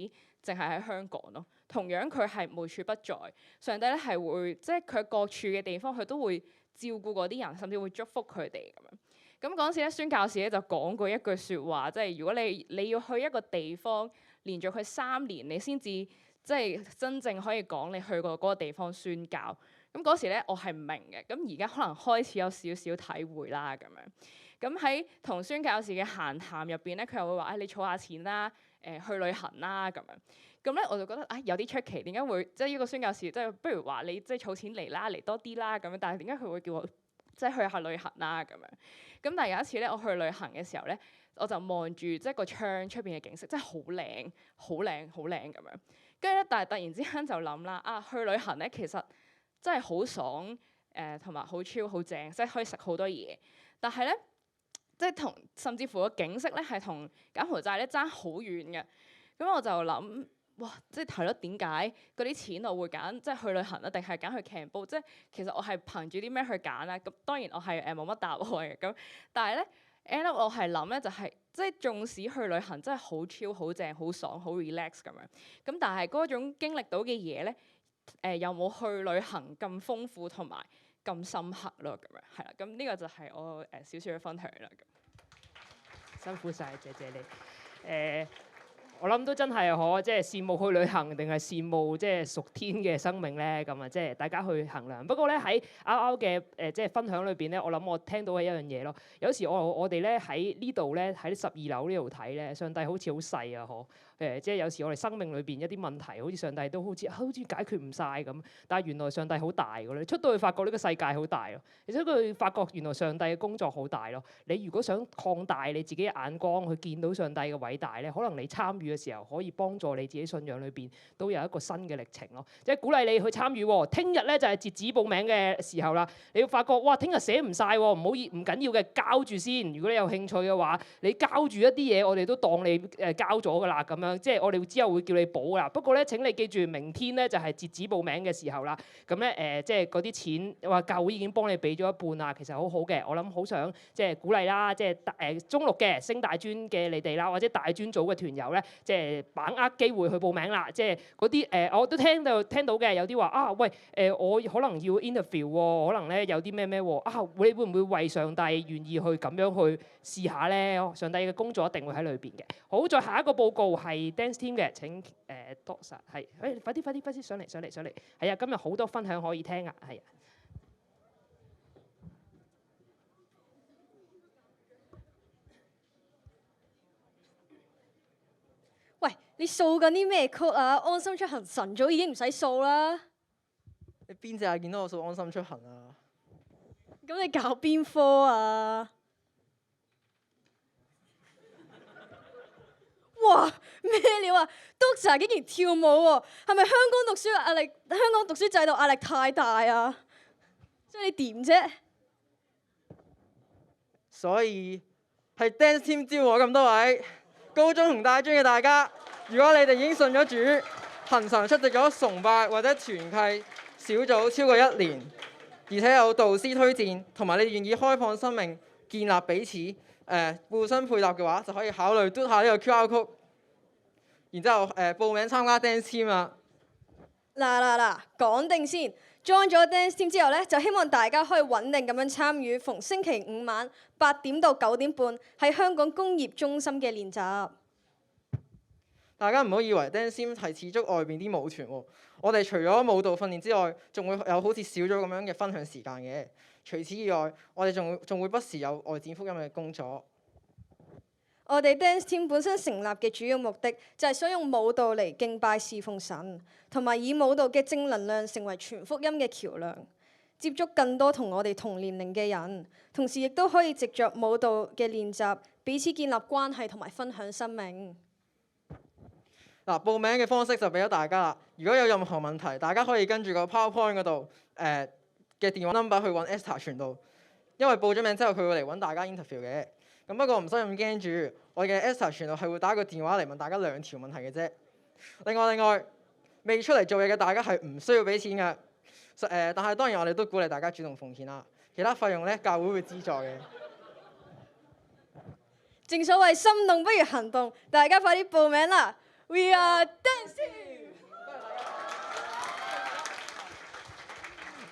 淨係喺香港咯，同樣佢係無處不在。上帝咧係會即係佢各處嘅地方，佢都會照顧嗰啲人，甚至會祝福佢哋咁樣。咁嗰陣時咧，宣教士咧就講過一句説話，即係如果你要去一個地方，連續去3年，你先至即係真正可以講你去過嗰個地方宣教。咁嗰時咧，我係唔明嘅。咁而家可能開始有少少體會啦咁樣。咁喺同宣教士嘅閒談入邊咧，佢又會話：你儲下錢啦，去旅行啦咁樣。咁咧我就覺得有啲出奇，點解會即係呢個宣教士即係不如話你即係儲錢嚟啦，嚟多啲啦咁樣。但係點解佢會叫我即係去下旅行啦咁樣？咁但係有一次咧，我去旅行嘅時候咧，我就望住即係個窗出邊嘅景色，真係好靚咁樣。跟住咧，但係突然之間就諗啦，去旅行咧其實真係好爽，同埋好 chill 好正，即係可以食好多嘢。但係咧，即係甚至乎個景色咧係同柬埔寨咧爭好遠嘅。咁我就諗，哇！即係係咯，點解嗰啲錢我會揀即係去旅行啊，定係揀去 camp？即係其實我係憑住啲咩去揀咧？咁當然我係冇乜答案嘅。咁但係咧 end up 我係諗咧就係即係縱使去旅行真係好 chill 好正好爽好 relax 咁樣。咁但係嗰種經歷到嘅嘢咧，又冇去旅行咁豐富同埋咁深刻咯。咁樣係啦。咁呢個就係我少少嘅分享啦。辛苦晒，謝謝你。我諗都真係即係羨慕去旅行，定係羨慕即係屬天嘅生命咧？咁啊，即係大家去衡量。不過咧喺啱嘅即係分享裏邊咧，我諗我聽到係一樣嘢咯。有時我哋咧喺呢度咧喺12樓呢度睇咧，上帝好似好細啊，即係有時我哋生命裏邊一啲問題，好似上帝都好似解決唔晒咁。但係原來上帝好大㗎咧，出到去發覺呢個世界好大咯，而且佢發覺原來上帝嘅工作好大咯。你如果想擴大你自己嘅眼光去見到上帝嘅偉大咧，可能你參與嘅時候可以幫助你自己信仰裏邊都有一個新嘅歷程咯。即係鼓勵你去參與喎。聽日咧就係截止報名嘅時候啦。你要發覺哇，聽日寫唔晒喎，唔緊要嘅，交住先。如果你有興趣嘅話，你交住一啲嘢，我哋都當你交咗㗎啦咁樣。即係我哋之後會叫你補㗎啦。不過咧，請你記住，明天咧就係截止報名嘅時候啦。咁咧即係嗰啲錢話教會已經幫你俾咗一半啦，其實好好嘅。我諗好想即係鼓勵啦，即係中六嘅升大專嘅你哋啦，或者大專組嘅團友咧，即係把握機會去報名啦。即係嗰啲我都聽到嘅，有啲話啊，喂我可能要 interview 喎，可能咧有啲咩喎啊，你會唔會為上帝願意去咁樣去試下咧？上帝嘅工作一定會喺裏邊嘅。好，再下一個報告係 Dance Team 嘅，請多實係快啲上嚟，係啊，今日好多分享可以聽啊，係啊。喂，你掃緊啲咩曲啊？安心出行晨早已經唔使掃啦。你邊隻眼見到我掃安心出行啊？咁你搞邊科啊？哇，咩料啊？Doctor竟然跳舞喎，係咪香港讀書制度壓力太大啊？即係你點啫？所以係 Dance Team 招我咁多位高中同大專嘅大家，如果你哋已經信咗主，恆常出席咗崇拜或者團契小組超過1年，而且有導師推薦，同埋你哋願意開放生命、建立彼此互相配搭嘅話，就可以考慮嘟下呢個 QR code，然之後報名參加 Dance Team 啦。嗱，講定先。join 咗 Dance Team 之後咧，就希望大家可以穩定咁樣參與逢星期5晚8點到9點半喺香港工業中心嘅練習。大家唔好以為 Dance Team 係似足外邊啲舞團喎，我哋除咗舞蹈訓練之外，仲會有好似小組咁樣嘅分享時間嘅。除此以外，我哋仲會不時有外展福音嘅工作。我哋 Dance Team 本身成立嘅主要目的就係想用舞蹈嚟敬拜侍奉神，同埋以舞蹈嘅正能量成為傳福音嘅橋梁，接觸更多同我哋同年齡嘅人，同時亦都可以藉着舞蹈嘅練習，彼此建立關係同埋分享生命。嗱，報名嘅方式就俾咗大家啦。如果有任何問題，大家可以跟住個 PowerPoint 嗰度嘅電話 number 去揾 Esther 傳道，因為報咗名之後佢會嚟揾大家 interview 嘅。咁不過唔使咁驚住，我嘅 Esther 傳道係會打個電話嚟問大家2條問題嘅啫。另外，未出嚟做嘢嘅大家係唔需要俾錢嘅。但係當然我哋都鼓勵大家主動奉獻啦。其他費用咧，教會會資助嘅。正所謂心動不如行動，大家快啲報名啦！ We are Dance Team。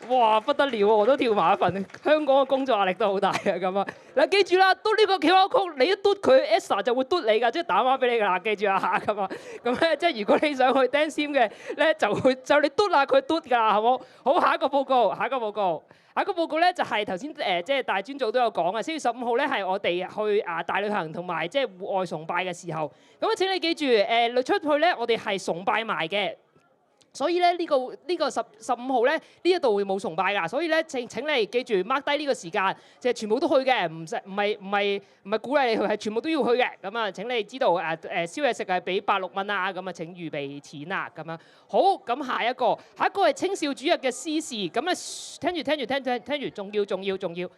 哇，不得了喎！我都跳埋一份。香港嘅工作壓力都好大嘅咁啊！嗱，記住啦，嘟呢個 QR code，你一嘟佢 Esther 就會嘟你㗎，即係打電話俾你㗎啦。記住啊嚇咁啊！咁咧即係如果你想去 Dance Team 嘅咧，就你嘟下佢嘟㗎，係冇？好，下一個報告咧就係頭先即係大專組都有講嘅，4月15號咧係我哋去大旅行同埋即係戶外崇拜嘅時候。咁啊請你記住出去咧，我哋係崇拜埋嘅。所以咧呢個15號咧呢一度會冇崇拜㗎，所以咧請你記住 mark 低呢個時間，即係全部都去嘅，唔係鼓勵你去，係全部都要去嘅。咁啊請你知道宵夜食係俾86蚊啊，咁啊請預備錢啊咁樣。好，咁下一個係青少主日嘅司事，咁啊聽住，仲要。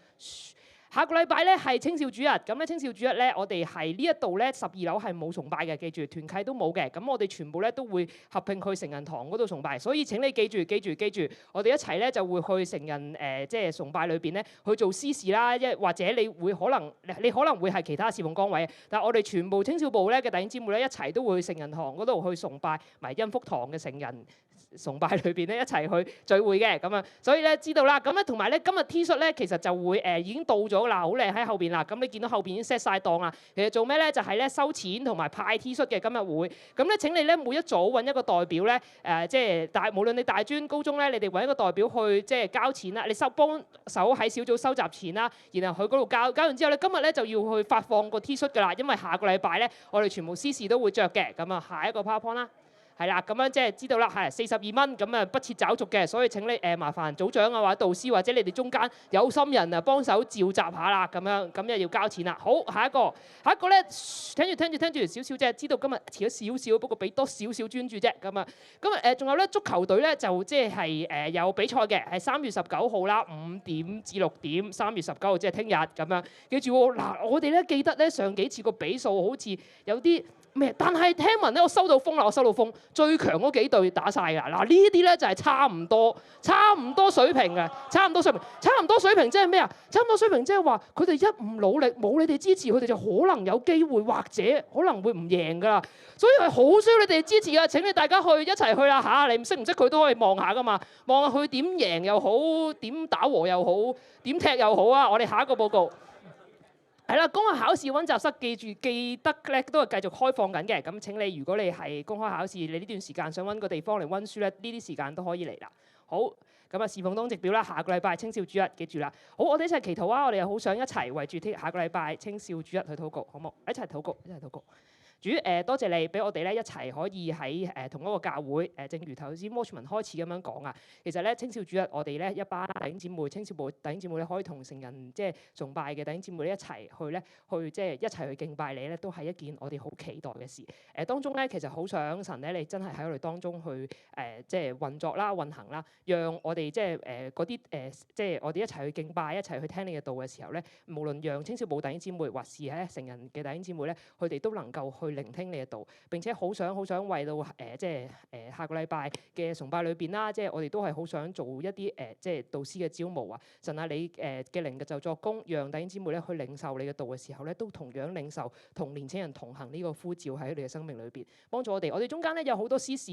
下個禮拜咧係青少主日，咁咧青少主日咧我哋係呢一度咧12樓係冇崇拜嘅，記住團契都冇嘅，咁我哋全部咧都會合併去成人堂嗰度崇拜，所以請你記住，我哋一齊咧就會去成人即係崇拜裏邊咧去做司事啦，或者你可能會係其他侍奉崗位，但係我哋全部青少部咧嘅弟兄姊妹咧一齊都會去成人堂嗰度去崇拜埋恩福堂嘅成人崇拜裏邊咧一齊去聚會嘅咁啊，所以咧知道啦。咁咧同埋咧今日 T 恤咧其實就會已經到咗啦，好靚喺後邊啦。咁你見到後邊已經 set 晒檔啦。其實做咩咧？就係咧收錢同埋派 T 恤嘅今日會。咁咧請你咧每一組揾一個代表咧即係無論你大專高中咧，你哋揾一個代表去即係交錢啦。你幫手喺小組收集錢啦，然後去嗰度交完之後咧，今日咧就要去發放個 T 恤㗎啦，因為下個禮拜咧我哋全部司事都會着嘅。咁啊，下一個 PowerPoint 啦。係啦，咁樣即係知道啦，係42蚊，咁啊不設找續嘅，所以請你麻煩組長啊或者導師或者你哋中間有心人啊幫手召集下啦，咁樣咁就要交錢啦。好，下一個咧，聽住少少啫，知道今日遲咗少少，不過俾多少少專注啫，咁啊，咁仲有咧足球隊咧就即係有比賽嘅，係3月19號啦，5點至6點，3月19號即係聽日咁樣。記住喎，嗱我哋咧記得咧上幾次個比數好似有啲咩？但係聽聞咧，我收到風，最強嗰幾隊打晒㗎。嗱呢啲咧就係差唔多水平嘅，差唔多水平即係咩啊？差唔多水平即係話佢哋一唔努力，冇你哋支持，佢哋就可能有機會或者可能會唔贏㗎啦。所以係好需要你哋支持啊！請你大家一齊去啦嚇，你唔識佢都可以望下㗎嘛，望下佢點贏又好，點打和又好，點踢又好啊！我哋下一個報告。係啦，公開考試溫習室記得咧都係繼續開放緊嘅。咁請你，如果你係公開考試，你呢段時間想揾個地方嚟溫書咧，呢啲時間都可以嚟啦。好，咁啊侍奉當值表啦，下個禮拜青少主日記住啦。好，我哋一齊祈禱啊！我哋又好想一齊為住下個禮拜青少主日去禱告，好冇？一齊禱告。主多謝你俾我哋咧一齊可以喺同一個教會正如頭先 Watchman 開始咁樣講啊。其實咧青少主日我哋咧一班弟兄姊妹、青少部弟兄姊妹咧可以同成人即係崇拜嘅弟兄姊妹一齊去即係一齊去敬拜你咧，都係一件我哋好期待嘅事。當中咧其實好想神咧，你真係喺我哋當中去即係運作啦、運行啦，讓我哋即係嗰啲即係我哋一齊去敬拜、一齊去聽你嘅道嘅時候咧，無論讓青少部弟兄姊妹或是成人嘅弟兄姊妹咧，佢哋都能夠去聆聽你嘅道，並且好想為到即係下個禮拜嘅崇拜裏邊啦，即係我哋都係好想做一啲即係導師嘅招募啊！神啊，你嘅靈嘅就作工，讓弟兄姊妹咧去領受你嘅道嘅時候咧，都同樣領受同年青人同行呢個呼召喺佢哋嘅生命裏邊，幫助我哋。我哋中間咧有好多司事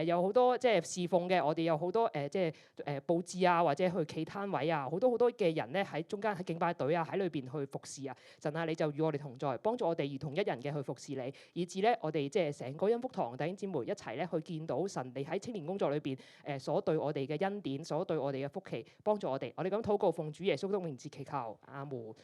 有好多即係侍奉嘅，我哋有好多即係佈置啊，或者去企攤位啊，好多嘅人咧喺中間喺敬拜隊啊喺裏邊去服侍啊！神啊，你就與我哋同在，幫助我哋如同一人嘅去服侍你，以至咧我哋即係成個恩福堂弟兄姊妹一齊咧去見到神你喺青年工作裏邊所對我哋嘅恩典，所對我哋嘅福氣，幫助我哋。我哋咁禱告奉主耶穌的名字祈求，阿門。